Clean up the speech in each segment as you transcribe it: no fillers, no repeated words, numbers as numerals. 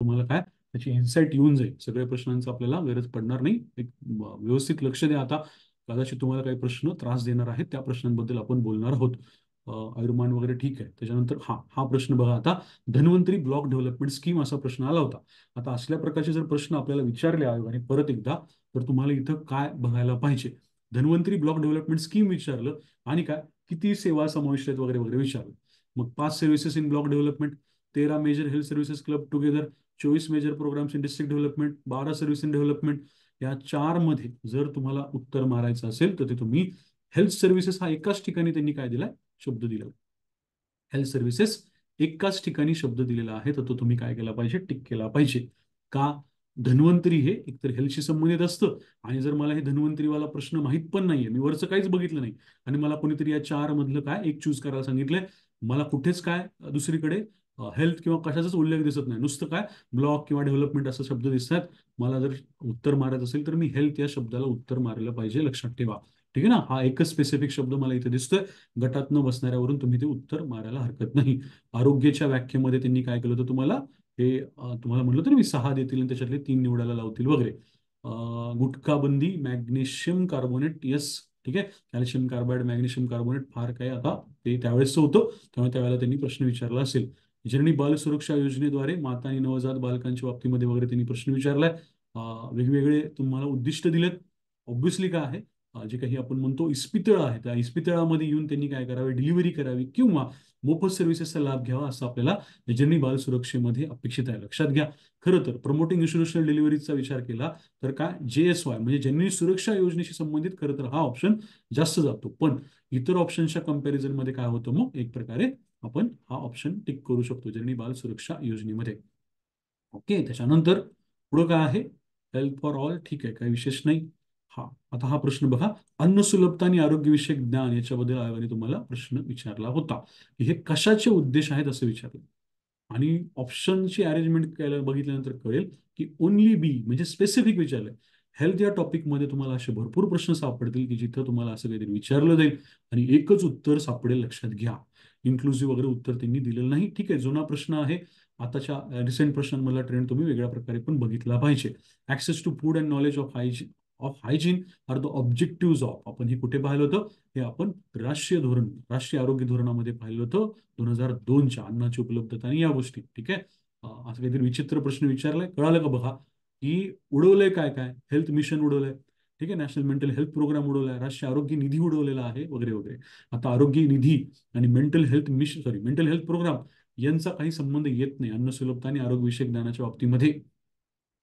तुम्हाला काय त्याची इन्साइट येऊन जाईल. सगळ्या प्रश्नांचं आपल्याला गरज पडणार नाही. एक व्यवस्थित लक्ष द्या. आता कदाचित तुम्हाला काही प्रश्न त्रास देणार आहेत, त्या प्रश्नांबद्दल आपण बोलणार आहोत. आयुर्मान वगैरे ठीक आहे. त्याच्यानंतर हा हा प्रश्न बघा आता, धन्वंतरी ब्लॉक डेव्हलपमेंट स्कीम असा प्रश्न आला होता. आता असल्या प्रकारचे जर प्रश्न आपल्याला विचारले आयोगाने परत एकदा, तर तुम्हाला इथं काय बघायला पाहिजे. धन्वंतरी ब्लॉक डेव्हलपमेंट स्कीम विचारलं आणि काय किती सेवा समाविष्ट आहेत वगैरे वगैरे विचारलं. मग 5 services in block development, 13 major health services club together, 24 major programmes in district development, 12 service in development. या 4 मध्ये जर तुम्हाला उत्तर मारायचं असेल तर ते तुम्ही हेल्थ सर्व्हिसेस हा एकाच ठिकाणी त्यांनी काय दिलाय, शब्द दिला. हेल्थ सर्व्हिसेस एकाच ठिकाणी शब्द दिलेला आहे, तर तो तुम्ही काय केला पाहिजे, टिक केला पाहिजे. का? धन्वंतरी हे एकतर हेल्थशी संबंधित असतं, आणि जर मला हे धन्वंतरीवाला प्रश्न माहित पण नाहीये, मी वरचं काहीच बघितलं नाही, आणि मला कोणीतरी या 4 मधलं काय एक चूज करायला सांगितलंय, मला कुठेच काय दुसरीकडे हेल्थ किंवा कशाचाच उल्लेख दिसत नाही, नुसतं काय ब्लॉक किंवा डेव्हलपमेंट असं शब्द दिसतात. मला जर उत्तर मारायचं असेल तर मी हेल्थ या शब्दाला उत्तर मारायला पाहिजे, लक्षात ठेवा. ठीक आहे ना. हा एकच स्पेसिफिक शब्द मला इथे दिसतोय. गटात न बसणाऱ्यावरून तुम्ही ते उत्तर मारायला हरकत नाही. आरोग्याच्या व्याख्येमध्ये त्यांनी काय केलं होतं तुम्हाला, हे तुम्हाला म्हटलं तर मी 6 देतील आणि त्याच्यातले 3 निवडायला लावतील वगैरे. गुटखाबंदी, मॅग्नेशियम कार्बोनेट, येस. ठीक आहे. कॅल्शियम कार्बाइड, मॅग्नेशियम कार्बोनेट फार काही आता ते त्यावेळेस होतं, त्यामुळे त्यावेळेला त्यांनी प्रश्न विचारला असेल. जननी बाल सुरक्षा योजनेद्वारे माता आणि नवजात बालकांच्या बाबतीमध्ये वगैरे त्यांनी प्रश्न विचारलाय. वेगवेगळे तुम्हाला उद्दिष्ट दिलेत. ऑब्व्हियसली काय आहे, जे काही आपण म्हणतो इस्पितळ आहे, त्या इस्पितळामध्ये येऊन त्यांनी काय करावे, डिलिव्हरी करावी किंवा मोफत सर्व्हिसेसचा लाभ घ्यावा, असं आपल्याला जननी बाल सुरक्षेमध्ये अपेक्षित आहे. लक्षात घ्या. खरं तर प्रमोटिंग इन्शुरन्शियल डिलिव्हरीचा विचार केला तर काय, JSY म्हणजे जननी सुरक्षा योजनेशी संबंधित खरं तर हा ऑप्शन जास्त जातो. पण इतर ऑप्शनच्या कंपॅरिझन मध्ये काय होतं, मग एक प्रकारे आपण हा ऑप्शन टिक करू शकतो जननी बाल सुरक्षा योजनेमध्ये. ओके. त्याच्यानंतर पुढं काय आहे, हेल्थ फॉर ऑल, ठीक आहे, काही विशेष नाही. हा, आता हा प्रश्न बघा, अन्न सुलभता आणि आरोग्यविषयक ज्ञान याच्याबद्दल आयोगाने तुम्हाला प्रश्न विचारला होता. हे कशाचे उद्देश आहेत असं विचारलं, आणि ऑप्शनची अरेंजमेंट केलं बघितल्यानंतर कळेल की ओनली बी म्हणजे स्पेसिफिक विचारलंय. हेल्थ या टॉपिकमध्ये तुम्हाला असे भरपूर प्रश्न सापडतील की जिथं तुम्हाला असं काहीतरी विचारलं जाईल आणि एकच उत्तर सापडेल, लक्षात घ्या. इन्क्लुझिव्ह वगैरे उत्तर त्यांनी दिलेलं नाही. ठीक आहे, जुना प्रश्न आहे. आताच्या रिसेंट प्रश्नांमधला ट्रेंड तुम्ही वेगळ्या प्रकारे पण बघितला पाहिजे. Access to food and knowledge of hygiene are the objective of, आपण हे कुठे पाहिलं होतं, हे आपण राष्ट्रीय आरोग्य धोरणामध्ये पाहिलं होतं 2002च्या, अन्नाची उपलब्धता आणि या गोष्टी. ठीक आहे. असं काहीतरी विचित्र प्रश्न विचारलाय, कळालं का बघा, की उडवलंय काय काय, हेल्थ मिशन उडवलंय. ठीक आहे, नॅशनल मेंटल हेल्थ प्रोग्राम उडवलाय, राष्ट्रीय आरोग्य निधी उडवलेला आहे वगैरे वगैरे. आता आरोग्य निधी आणि mental health mission, sorry, mental health programme यांचा काही संबंध येत नाही अन्न सुलभता आणि आरोग्यविषयक ज्ञानाच्या बाबतीमध्ये.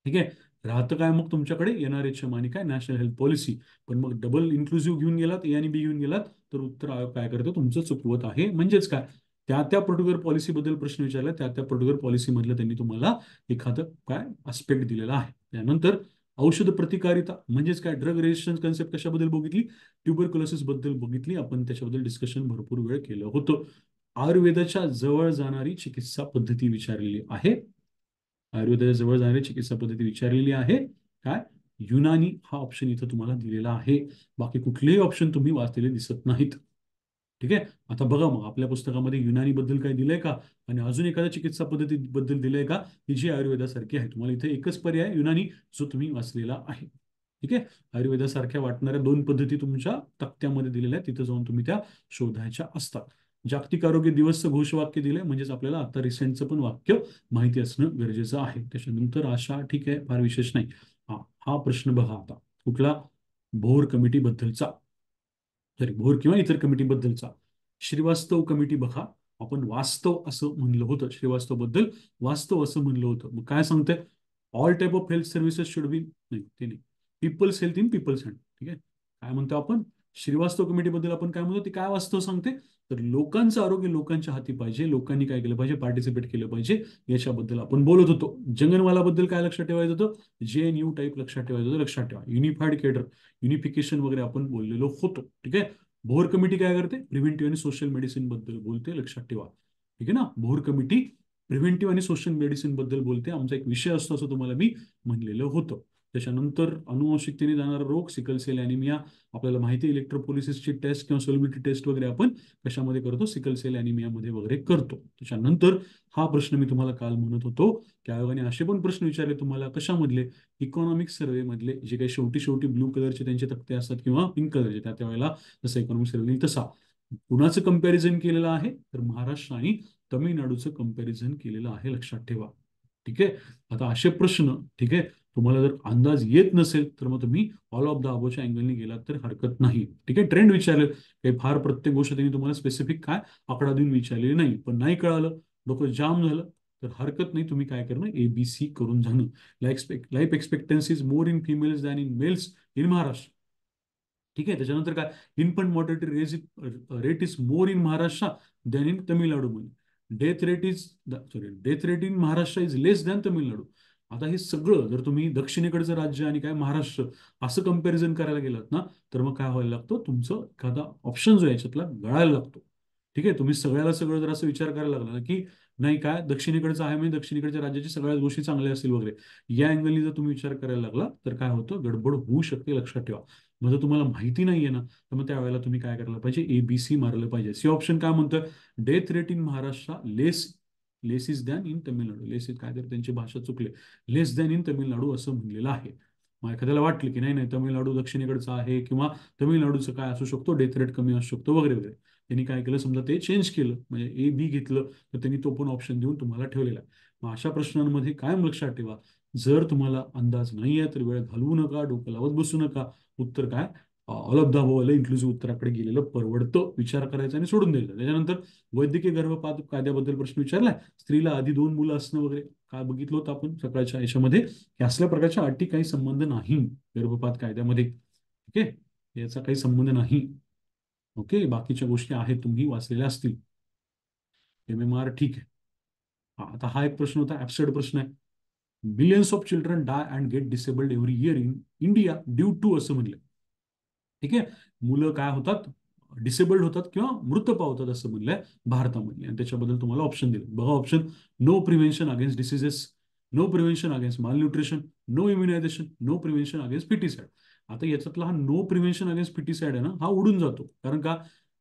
ठीक आहे. राहतं काय मग तुमच्याकडे, NRHM आणि काय नॅशनल हेल्थ पॉलिसी. पण मग डबल इन्क्लुझिव्ह घेऊन गेलात, A आणि B घेऊन गेलात, तर उत्तर आयोग काय करतो, तुमचं चुकवत आहे. म्हणजेच काय, त्या त्या पर्टिक्युलर पॉलिसी बद्दल प्रश्न विचारला, त्या त्या पर्टिक्युलर पॉलिसी मधलं त्यांनी तुम्हाला एखादं काय आस्पेक्ट दिलेला आहे. त्यानंतर औषध प्रतिकारिता म्हणजेच काय, ड्रग रेजिस्टन्स कन्सेप्ट कशाबद्दल बघितली, ट्युबरक्युलोसिस बद्दल बघितली आपण, त्याच्याबद्दल डिस्कशन भरपूर वेळ केलं होतं. आयुर्वेदाच्या जवळ जाणारी चिकित्सा पद्धती विचारलेली आहे. आयुर्वेदाच्या जवळ जाणारी चिकित्सा पद्धती विचारलेली आहे. काय, युनानी हा ऑप्शन इथं तुम्हाला दिलेला आहे. बाकी कुठलेही ऑप्शन तुम्ही वाचलेले दिसत नाहीत. ठीक आहे. आता बघा मग आपल्या पुस्तकामध्ये युनानी बद्दल काय दिलंय का, आणि अजून एखाद्या चिकित्सा पद्धती बद्दल दिलंय का, की जी आयुर्वेदासारखी आहे. तुम्हाला इथे एकच पर्याय युनानी, जो तुम्ही वाचलेला आहे. ठीक आहे. आयुर्वेदासारख्या वाटणाऱ्या 2 पद्धती तुमच्या तक्त्यामध्ये दिलेल्या आहेत, तिथे जाऊन तुम्ही त्या शोधायच्या असतात. जागतिक आरोग्य दिवसचं घोषवाक्य दिलंय, म्हणजेच आपल्याला आता रिसेंटचं पण वाक्य माहिती असणं गरजेचं आहे. त्याच्यानंतर आशा, ठीक आहे, फार विशेष नाही. हा हा प्रश्न बघा आता, कुठला, भोर कमिटी बद्दलचा, सॉरी, भोर किंवा इतर कमिटी बद्दलचा. श्रीवास्तव कमिटी बघा, आपण वास्तव असं म्हणलं होतं, श्रीवास्तव बद्दल वास्तव असं म्हणलं होतं. मग काय सांगते, all type of health services should be, नाही ते नाही, people's health in people's hand. ठीक आहे. काय म्हणतो आपण, श्रीवास्तव कमिटीबद्दल आपण काय म्हणतो, ती काय वास्तव सांगते, तर लोकांचं आरोग्य लोकांच्या हाती पाहिजे, लोकांनी काय केलं पाहिजे, पार्टिसिपेट केलं पाहिजे, याच्याबद्दल आपण बोलत होतो. जंगनवाला बद्दल काय लक्षात ठेवायचं होतं, JNU टाईप लक्षात ठेवायचं होतं, लक्षात ठेवा. युनिफाईड केडर, युनिफिकेशन वगैरे आपण बोललेलो होतो. ठीक आहे. भोर कमिटी काय करते, प्रिव्हेंटिव्ह आणि सोशल मेडिसिन बद्दल बोलते, लक्षात ठेवा. ठीक आहे ना. भोर कमिटी प्रिव्हेंटिव्ह आणि सोशल मेडिसिन बद्दल बोलते, आमचा एक विषय असतो असं तुम्हाला मी म्हणलेलं होतं. त्याच्यानंतर अनुवंशिकतेने जाणारा रोग सिकल सेल अॅनिमिया, आपल्याला माहिती आहे इलेक्ट्रोपोलिसिसची टेस्ट किंवा सोलिबिलिटी टेस्ट वगैरे आपण कशामध्ये करतो, सिकल सेल अॅनिमियामध्ये वगैरे करतो. त्याच्यानंतर हा प्रश्न मी तुम्हाला काल म्हणत होतो की आयोगाने असे पण प्रश्न विचारले तुम्हाला, कशामधले, इकॉनॉमिक सर्व्हे मधले, जे काही शेवटी शेवटी ब्लू कलरचे त्यांचे तक्ते असतात किंवा पिंक कलरचे, त्या त्यावेळेला जसं इकॉनॉमिक सर्व्हे तसा कुणाचं कंपॅरिझन केलेलं आहे, तर महाराष्ट्र आणि तमिळनाडूचं कंपॅरिझन केलेलं आहे, लक्षात ठेवा. ठीक आहे. आता असे प्रश्न, ठीक आहे, तुम्हाला जर अंदाज येत नसेल तर मग तुम्ही ऑल ऑफ द अबोच्या अँगलने गेलात तर हरकत नाही. ठीक आहे. ट्रेंड विचारले, काही फार प्रत्येक गोष्ट त्यांनी तुम्हाला स्पेसिफिक काय आकडा देऊन विचारलेली नाही, पण नाही कळालं, डोकं जाम झालं, तर हरकत नाही, तुम्ही काय करणं, ABC करून जाणं. Life expectancy is more in females than in males in Maharashtra. ठीक आहे. त्याच्यानंतर काय, infant mortality rate is more in Maharashtra than in तमिळनाडूमध्ये. Death rate in Maharashtra is less than Tamil Nadu. आता हे सगळं जर तुम्ही दक्षिणेकडचं राज्य आणि काय महाराष्ट्र असं कंपॅरिझन करायला गेलात ना, तर मग काय व्हायला लागतं, तुमचं एखादा ऑप्शन जो आहे याच्यातला गळायला लागतो. ठीक आहे. तुम्ही सगळ्याला सगळं जर असं विचार करायला लागला ना, की नाही काय दक्षिणेकडचं आहे म्हणजे दक्षिणेकडच्या राज्याची सगळ्याच गोष्टी चांगल्या असतील वगैरे, या अँगलनी जर तुम्ही विचार करायला लागला तर काय होतं, गडबड होऊ शकते, लक्षात ठेवा. मग जर तुम्हाला माहिती नाहीये ना, तर मग त्यावेळेला तुम्ही काय करायला पाहिजे, ABC मारलं पाहिजे. सी ऑप्शन काय म्हणतं, death rate in Maharashtra less less is than in Tamil Nadu. Less is काय तर त्यांची भाषा चुकले, लेस दॅन इन तमिळनाडू असं म्हणलेलं आहे. मग एखाद्याला वाटलं की नाही नाही तमिळनाडू दक्षिणेकडचं आहे किंवा तमिळनाडूचं काय असू शकतो, डेथ रेट कमी असू शकतो वगैरे वगैरे, त्यांनी काय केलं, समजा ते चेंज केलं म्हणजे AB घेतलं, तर त्यांनी तो पण ऑप्शन देऊन तुम्हाला ठेवलेला आहे. मग अशा प्रश्नांमध्ये कायम लक्षात ठेवा, जर तुम्हाला अंदाज नाही आहे तर वेळ घालवू नका, डोकं लावत बसू नका. उत्तर काय, all of the above inclusive उत्तराकडे गेलेलं परवडतं. विचार करायचा आणि सोडून द्यायचं. त्याच्यानंतर वैद्यकीय गर्भपात कायद्याबद्दल प्रश्न विचारलाय, स्त्रीला आधी 2 मुलं असणं वगैरे, काय बघितलं होतं आपण सकाळच्या याच्यामध्ये, की असल्या प्रकारच्या अटी काही संबंध नाही गर्भपात कायद्यामध्ये. ठीक आहे, याचा काही संबंध नाही. ओके, बाकीच्या गोष्टी आहेत तुम्ही वाचलेल्या असतील. MMR ठीक आहे. आता हा एक प्रश्न होता, ऍबसर्ड प्रश्न आहे. Millions of children die and get disabled every year in India due to असं म्हणलं. ठीक आहे, मुलं काय होतात, डिसेबल्ड होतात किंवा मृत पावतात असं म्हणलंय भारतामध्ये, आणि त्याच्याबद्दल तुम्हाला ऑप्शन दिले बघा. Option, no prevention against diseases, no prevention against malnutrition, no immunisation, no prevention against pesticide. आता याच्यातला हा नो प्रिव्हेन्शन अगेन्स्ट पिटिसाइड आहे ना, हा उडून जातो. कारण का,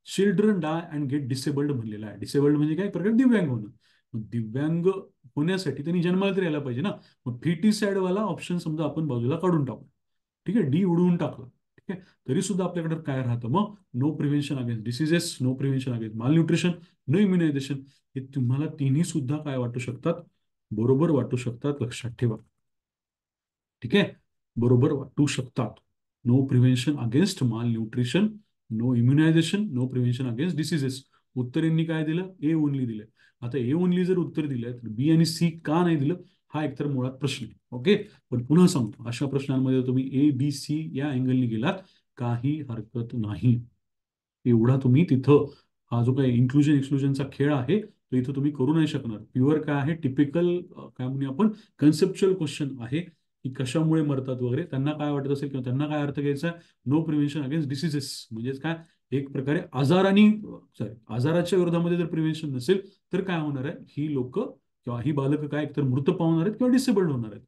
children die and get disabled म्हणलेला आहे. डिसेबल्ड म्हणजे काय, प्रकार दिव्यांग होणं. मग दिव्यांग होण्यासाठी त्यांनी जन्माला तरी यायला पाहिजे ना. मग फिटिसाइड वाला ऑप्शन समजा आपण बाजूला काढून टाकू. ठीक आहे, डी उडवून टाकलं. ठीक आहे, तरी सुद्धा आपल्याकडे काय राहतं मग, no prevention against diseases, no prevention against malnutrition, no immunisation. हे तुम्हाला तिन्ही सुद्धा काय वाटू शकतात, बरोबर वाटू शकतात, लक्षात ठेवा. ठीक आहे, बरोबर वाटू शकतात. No prevention against malnutrition, no immunisation, no prevention against diseases. उत्तर यांनी काय दिलं, ए ओनली दिलं. आता ए ओनली जर उत्तर दिलं तर बी आणि सी का नाही दिलं, हा एकतर मुळात प्रश्न आहे. ओके, पण पुन्हा सांगतो, अशा प्रश्नांमध्ये तुम्ही ABC या अँगलनी गेलात, काही हरकत नाही. एवढा तुम्ही तिथं, हा जो काही इन्क्लुजन एक्सक्लुजनचा खेळ आहे तो इथं तुम्ही करू नाही शकणार. प्युअर काय आहे, टिपिकल काय म्हणूया आपण, कन्सेप्च्युअल क्वेश्चन आहे, की कशामुळे मरतात वगैरे, त्यांना काय वाटत असेल किंवा त्यांना काय अर्थ घ्यायचा आहे, नो प्रिव्हेन्शन अगेन्स्ट डिसीजेस म्हणजेच काय, एक प्रकारे आजारांनी, सॉरी आजाराच्या विरोधामध्ये जर प्रिव्हेन्शन नसेल तर काय होणार आहे, ही लोक किंवा ही बालकं काय एकतर मृत पावणार आहेत किंवा डिसेबल्ड होणार आहेत.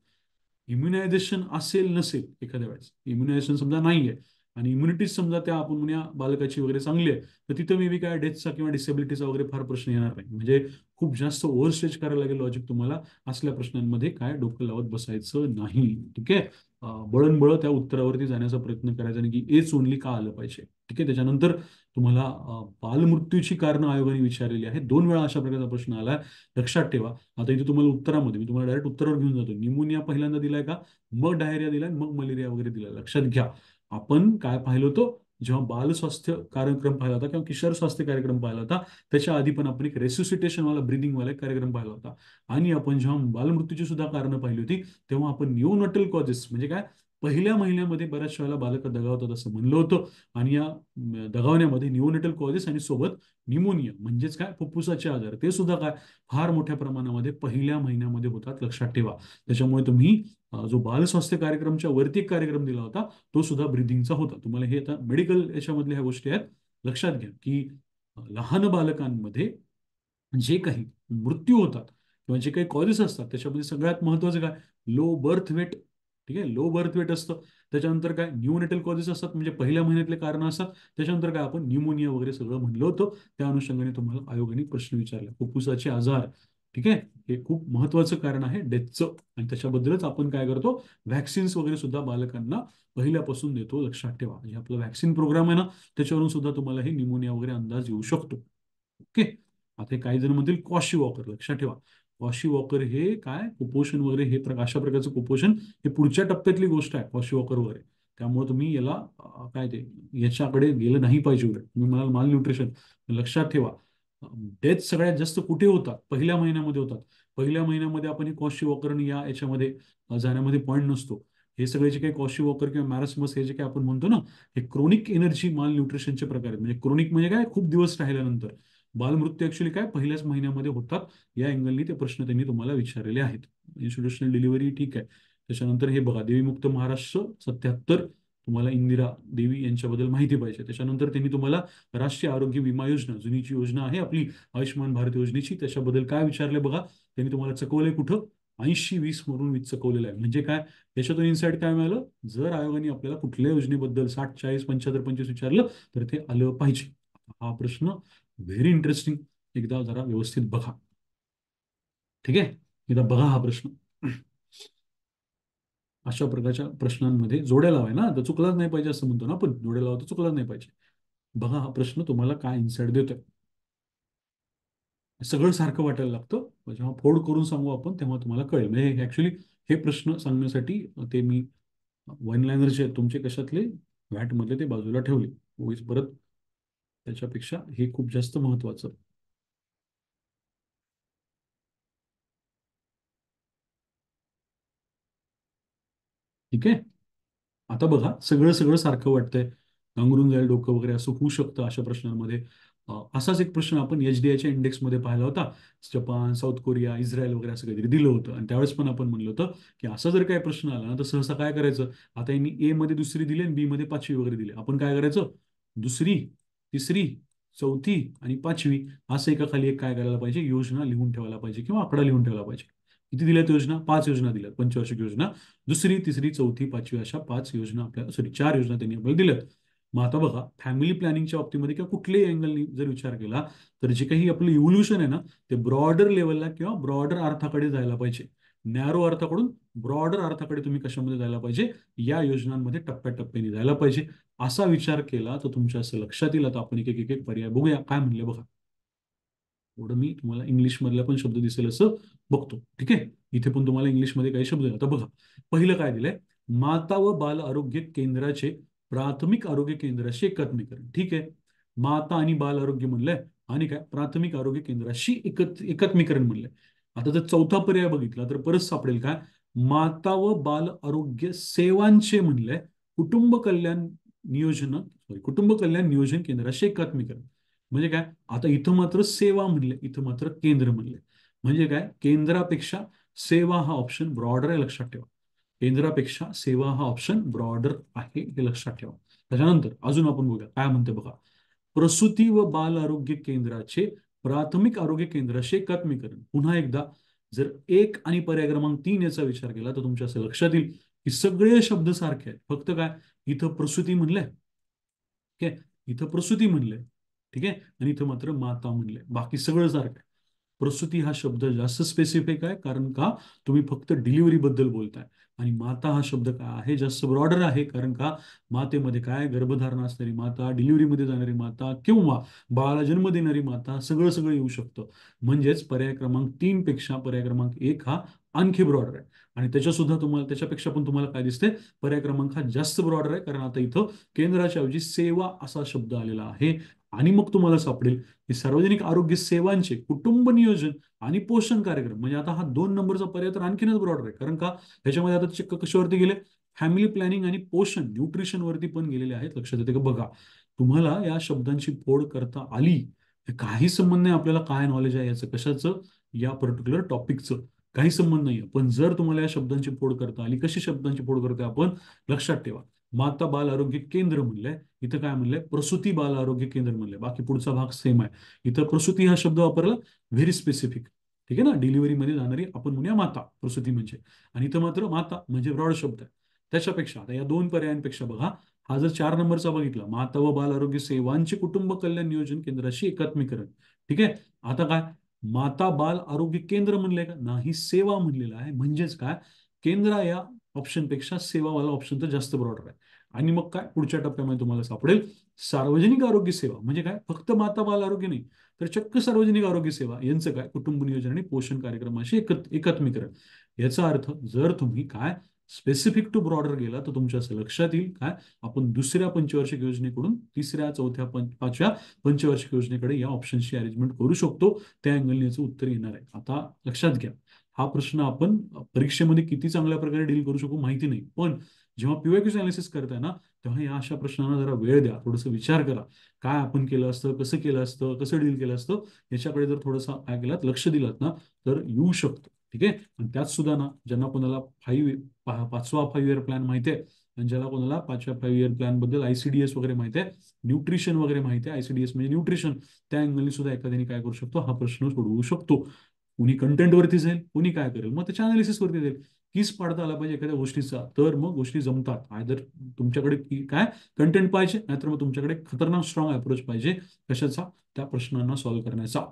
इम्युनायझेशन असेल नसेल एखाद्या वेळेस, इम्युनायझेशन समजा नाहीये आणि इम्युनिटीज समजा त्या आपण म्हणूया बालकाची वगैरे चांगली आहे, तर तिथं मे बी काय डेथचा किंवा डिसेबिलिटीचा वगैरे फार प्रश्न येणार नाही. म्हणजे खूप जास्त ओव्हर स्ट्रेच करायला लागेल लॉजिक तुम्हाला. असल्या प्रश्नांमध्ये काय डोकं लावत बसायचं नाही. ठीक आहे, बळणबळ त्या उत्तरावरती जाण्याचा प्रयत्न करायचा नाही की एच ओनली का आलं पाहिजे. ठीक आहे, त्याच्यानंतर तुम्हाला बालमृत्यूची कारणं आयोगाने विचारलेली आहे. 2 वेळा अशा प्रकारचा प्रश्न आला, लक्षात ठेवा. आता इथे तुम्हाला उत्तरामध्ये मी तुम्हाला डायरेक्ट उत्तरावर घेऊन जातो. निमोनिया पहिल्यांदा दिलाय का, मग डायरिया दिलाय, मग मलेरिया वगैरे दिलाय, लक्षात घ्या. आपण काय पाहिलं होतं, जेव्हा बाल स्वास्थ्य कार्यक्रम पाहिला होता किंवा किशोर स्वास्थ्य कार्यक्रम पाहिला होता, त्याच्या आधी पण आपण एक रेसिसिटेशन वाला ब्रिदिंग वाला एक कार्यक्रम पाहिला होता. आणि आपण जेव्हा बालमृत्यूची सुद्धा कारणं पाहिली होती, तेव्हा आपण निओनटल कॉजेस म्हणजे काय, पहिल्या महिन्यामध्ये बऱ्याच वेळेला बालकं दगावतात असं म्हणलं होतं. आणि या दगावण्यामध्ये निओनेटल कॉजेस आणि सोबत निमोनिया म्हणजेच काय, फुफ्फुसाचे आजार, ते सुद्धा काय फार मोठ्या प्रमाणामध्ये पहिल्या महिन्यामध्ये होतात, लक्षात ठेवा. त्याच्यामुळे तुम्ही जो बाल स्वास्थ्य कार्यक्रमच्या वरती एक कार्यक्रम दिला होता, तो सुद्धा ब्रिदिंगचा होता. तुम्हाला हे आता मेडिकल याच्यामधल्या ह्या गोष्टी आहेत, लक्षात घ्या की लहान बालकांमध्ये जे काही मृत्यू होतात किंवा जे काही कॉजेस असतात त्याच्यामध्ये सगळ्यात महत्वाचं काय, लो बर्थ वेट, ठीक आहे. लो बर्थ वेट असतं. त्याच्यानंतर काय न्यूनेटल कॉजेस असतात, म्हणजे पहिल्या महिन्यातले कारण असतात. त्याच्यानंतर काय आपण न्यूमोनिया वगैरे सगळं म्हणलं होतं. त्या अनुषंगाने तुम्हाला आयोगाने प्रश्न विचारला. फुफ्फुसाचे आजार, ठीक आहे, हे खूप महत्वाचं कारण आहे डेथचं. आणि त्याच्याबद्दलच आपण काय करतो, व्हॅक्सिन्स वगैरे सुद्धा बालकांना पहिल्यापासून देतो. लक्षात ठेवा, म्हणजे आपलं व्हॅक्सिन प्रोग्राम आहे ना, त्याच्यावरून सुद्धा तुम्हाला हे न्यूमोनिया वगैरे अंदाज येऊ शकतो. ओके. आता हे काही जण म्हणतील कॉशी वॉकर. लक्षात ठेवा, कॉशी वॉकर हे काय कुपोषण वगैरे हे अशा प्रकारचं कुपोषण हे पुढच्या टप्प्यातली गोष्ट आहे, कॉशी वॉकर वगैरे. त्यामुळे तुम्ही याला काय ते याच्याकडे गेलं नाही पाहिजे. उलट तुम्ही म्हणाल माल न्यूट्रिशन. लक्षात ठेवा, डेथ सगळ्यात जास्त कुठे होतात, पहिल्या महिन्यामध्ये होतात. पहिल्या महिन्यामध्ये आपण हे कॉशी वॉकर या याच्यामध्ये जाण्यामध्ये पॉईंट नसतो. हे सगळे जे काही कॉशी वॉकर किंवा मॅरस्मस हे जे काही आपण म्हणतो ना, हे क्रोनिक एनर्जी माल न्यूट्रिशनचे प्रकार आहेत. म्हणजे क्रोनिक म्हणजे काय, खूप दिवस राहिल्यानंतर. बालमृत्यू ऍक्च्युली काय पहिल्याच महिन्यामध्ये होतात. या अँगलनी ते प्रश्न त्यांनी तुम्हाला विचारलेले आहेत. इन्स्टिट्यूशनल डिलिव्हरी ठीक आहे. त्याच्यानंतर हे बघा, देवीमुक्त महाराष्ट्र 77, तुम्हाला इंदिरा देवी यांच्याबद्दल माहिती पाहिजे. त्याच्यानंतर त्यांनी तुम्हाला राष्ट्रीय आरोग्य विमा योजना, जुनीची योजना आहे आपली आयुष्यमान भारत योजनेची, त्याच्याबद्दल काय विचारले बघा. त्यांनी तुम्हाला चकवलंय कुठं, 80-20 म्हणून चकवलेलं आहे. म्हणजे काय, याच्यातून इन्साइट काय मिळालं, जर आयोगाने आपल्याला कुठल्या योजनेबद्दल 60-40-75-25 विचारलं तर ते आलं पाहिजे. हा प्रश्न व्हेरी इंटरेस्टिंग, एकदा जरा व्यवस्थित बघा. ठीक आहे, एकदा बघा हा प्रश्न. अशा प्रकारच्या प्रश्नांमध्ये जोड्या लावाय ना, तर चुकलाच नाही पाहिजे असं म्हणतो ना आपण, जोड्या लावा तर चुकलाच नाही पाहिजे. बघा हा प्रश्न तुम्हाला काय इन्साइट देतोय. सगळं सारखं वाटायला लागतं, जेव्हा फोड करून सांगू आपण तेव्हा तुम्हाला कळेल. म्हणजे ऍक्च्युली हे प्रश्न सांगण्यासाठी ते मी वन लायनर जे आहेत तुमचे कशातले व्हॅट मधले ते बाजूला ठेवले. उगीच परत त्याच्यापेक्षा हे खूप जास्त महत्वाचं. ठीक आहे. आता बघा, सगळं सगळं सारखं वाटतंय, नांगरून जाईल डोकं वगैरे असं होऊ शकतं अशा प्रश्नांमध्ये. असाच एक प्रश्न आपण एचडीआयच्या इंडेक्समध्ये पाहिला होता. जपान, साऊथ कोरिया, इस्रायल वगैरे असं काहीतरी दिलं होतं. आणि त्यावेळेस पण आपण म्हणलं होतं की असा जर काही प्रश्न आला ना, तर सहसा काय करायचं. आता यांनी ए मध्ये दुसरी दिली आणि बी मध्ये पाचवी वगैरे दिली, आपण काय करायचं, दुसरी, तिसरी, चौथी आणि पाचवी असं एका खाली एक काय करायला पाहिजे, योजना लिहून ठेवायला पाहिजे किंवा आकडा लिहून ठेवायला पाहिजे. किती दिल्यात योजना, 5 योजना दिल्यात, पंचवार्षिक योजना. दुसरी, तिसरी, चौथी, पाचवी अशा 5 योजना आपल्याला, सॉरी 4 योजना त्यांनी आपल्याला दिल्यात. मग आता बघा, फॅमिली प्लॅनिंगच्या बाबतीमध्ये किंवा कुठल्याही अँगलनी जर विचार केला, तर जे काही आपलं इव्होल्युशन आहे ना, ते ब्रॉडर लेवलला किंवा ब्रॉडर अर्थाकडे जायला पाहिजे. नॅरो अर्थाकडून ब्रॉडर अर्थाकडे तुम्ही कशामध्ये जायला पाहिजे, या योजनांमध्ये टप्प्याटप्प्याने जायला पाहिजे. असा विचार केला तर तुमच्या असं लक्षात येईल. आता आपण एक एक एक एक पर्याय बघूया काय म्हणले बघा. एवढं मी तुम्हाला इंग्लिश मधला पण शब्द दिसेल असं बघतो. ठीक आहे, इथे पण तुम्हाला इंग्लिशमध्ये काही शब्द आहे. आता बघा, पहिलं काय दिलंय, माता व बाल आरोग्य केंद्राचे प्राथमिक आरोग्य केंद्राशी एकात्मीकरण. ठीक आहे, माता आणि बाल आरोग्य म्हणलंय, आणि काय प्राथमिक आरोग्य केंद्राशी एकात्मीकरण म्हणलंय. आता जर चौथा पर्याय बघितला तर परत सापडेल काय, माता व बाल आरोग्य सेवांचे म्हणलंय, कुटुंब कल्याण नियोजन, सॉरी कुटुंब कल्याण नियोजन केंद्राशी एकात्मीकरण. म्हणजे काय, आता इथं मात्र सेवा म्हणले, इथं मात्र केंद्र म्हणले. म्हणजे काय, केंद्रापेक्षा सेवा हा ऑप्शन ब्रॉडर आहे, लक्षात ठेवा. केंद्रापेक्षा सेवा हा ऑप्शन ब्रॉडर आहे, हे लक्षात ठेवा. त्याच्यानंतर अजून आपण बघूया काय म्हणते बघा. प्रसूती व बाल आरोग्य केंद्राचे प्राथमिक आरोग्य केंद्राशी एकात्मीकरण. पुन्हा एकदा, जर एक आणि पर्याय क्रमांक 3 याचा विचार केला तर तुमच्या असं लक्षात येईल की सगळे शब्द सारखे आहेत. फक्त काय, इथं प्रसूती म्हणलंय, ठीक आहे, इथं प्रसूती म्हणलंय, ठीक आहे, आणि इथं मात्र माता म्हणलंय. बाकी सगळं सारखं आहे. प्रसूती हा शब्द जास्त स्पेसिफिक आहे, कारण का तुम्ही फक्त डिलिव्हरी बद्दल बोलताय. आणि माता हा शब्द काय आहे, जास्त ब्रॉडर आहे, कारण का मातेमध्ये काय गर्भधारणा असणारी माता, डिलिव्हरीमध्ये जाणारी माता किंवा बाळाला जन्म देणारी माता, सगळं सगळं येऊ शकतं. म्हणजेच पर्याय क्रमांक 3 पेक्षा पर्याय क्रमांक 1 हा आणखी ब्रॉडर आहे. आणि त्याच्या सुद्धा तुम्हाला त्याच्यापेक्षा पण तुम्हाला काय दिसते, पर्याय क्रमांक हा जास्त ब्रॉडर आहे, कारण आता इथं केंद्राच्या ऐवजी सेवा असा शब्द आलेला आहे. आणि मग तुम्हाला सापडेल की सार्वजनिक आरोग्य सेवांचे कुटुंब नियोजन आणि पोषण कार्यक्रम. म्हणजे आता हा 2 नंबरचा पर्याय तर आणखीनच ब्रॉडर आहे, कारण का ह्याच्यामध्ये आता चक्क कशावरती गेले, फॅमिली प्लॅनिंग आणि पोषण न्यूट्रिशन वरती पण गेलेले आहेत. लक्षात येते का बघा, तुम्हाला या शब्दांची फोड करता आली, हे काही संबंध नाही आपल्याला काय नॉलेज आहे याचं, कशाचं, या पर्टिक्युलर टॉपिकचं काही संबंध नाही. पण जर तुम्हाला या शब्दांची फोड करता आली, कशी शब्दांची फोड करते आपण, लक्षात ठेवा. माता बाल आरोग्य केंद्र म्हणलंय, इथं काय म्हणलंय, प्रसूती बाल आरोग्य केंद्र म्हणलंय. बाकी पुढचा भाग सेम आहे. इथं प्रसूती हा शब्द वापरला, व्हेरी स्पेसिफिक. ठीक आहे ना, डिलिव्हरीमध्ये जाणारी आपण म्हणूया माता, प्रसूती म्हणजे. आणि इथं मात्र माता म्हणजे ब्रॉड शब्द आहे. त्याच्यापेक्षा आता या दोन पर्यायांपेक्षा बघा, हा जर 4 नंबरचा बघितला, माता व बाल आरोग्य सेवांचे कुटुंब कल्याण नियोजन केंद्राशी एकात्मीकरण. ठीक आहे. आता काय, माता बाल आरोग्य केंद्र म्हणलंय का, नाही, सेवा म्हणलेलं आहे. म्हणजेच काय, केंद्र या ऑप्शनपेक्षा सेवावाला ऑप्शन तर जास्त ब्रॉडर आहे. आणि मग काय, पुढच्या टप्प्यामध्ये तुम्हाला सापडेल सार्वजनिक आरोग्य सेवा. म्हणजे काय, फक्त माता बाल आरोग्य नाही, तर चक्क सार्वजनिक आरोग्य सेवा यांचं काय, कुटुंब नियोजन आणि पोषण कार्यक्रमाशी एकात्मीकरण. याचा अर्थ जर तुम्ही काय स्पेसिफिक टू ब्रॉडर गेला, तर तुमच्या असं लक्षात येईल काय, आपण दुसऱ्या पंचवार्षिक योजनेकडून तिसऱ्या, चौथ्या, पाचव्या पंचवार्षिक योजनेकडे या ऑप्शनची अरेंजमेंट करू शकतो. त्या अँगलने याचं उत्तर येणार आहे. आता लक्षात घ्या, हा प्रश्न आपण परीक्षेमध्ये किती चांगल्या प्रकारे डील करू शकू माहिती नाही, पण जेव्हा पीवायक्यूच अनालिसिस करताय ना, तेव्हा या अशा प्रश्नांना जरा वेळ द्या, थोडंसं विचार करा, काय आपण केलं असतं, कसं केलं असतं, कसं डील केलं असतं, याच्याकडे जर थोडंसं काय केलात, लक्ष दिलात ना, तर येऊ शकतं. ठीक आहे. आणि त्यात सुद्धा ना, ज्यांना कोणाला पाचवा 5 इयर प्लॅन माहिती आहे, आणि ज्याला कोणाला पाचव्या 5 इयर प्लॅन बद्दल ICDS वगैरे माहिती आहे, न्यूट्रिशन वगैरे माहिती आहे, ICDS म्हणजे न्यूट्रिशन, त्या अँगलनी सुद्धा एखाद्याने काय करू शकतो, हा प्रश्न सोडवू शकतो. कुणी कंटेंटवरती जाईल, कुणी काय करेल, मग त्याच्या अनालिसिसवरती जाईल. कीच पाडता आला पाहिजे एखाद्या गोष्टीचा, तर मग गोष्टी जमतात. आयदर तुमच्याकडे काय कंटेंट पाहिजे, नाहीतर मग तुमच्याकडे खतरनाक स्ट्रॉंग अप्रोच पाहिजे कशाचा, त्या प्रश्नांना सॉल्व्ह करण्याचा.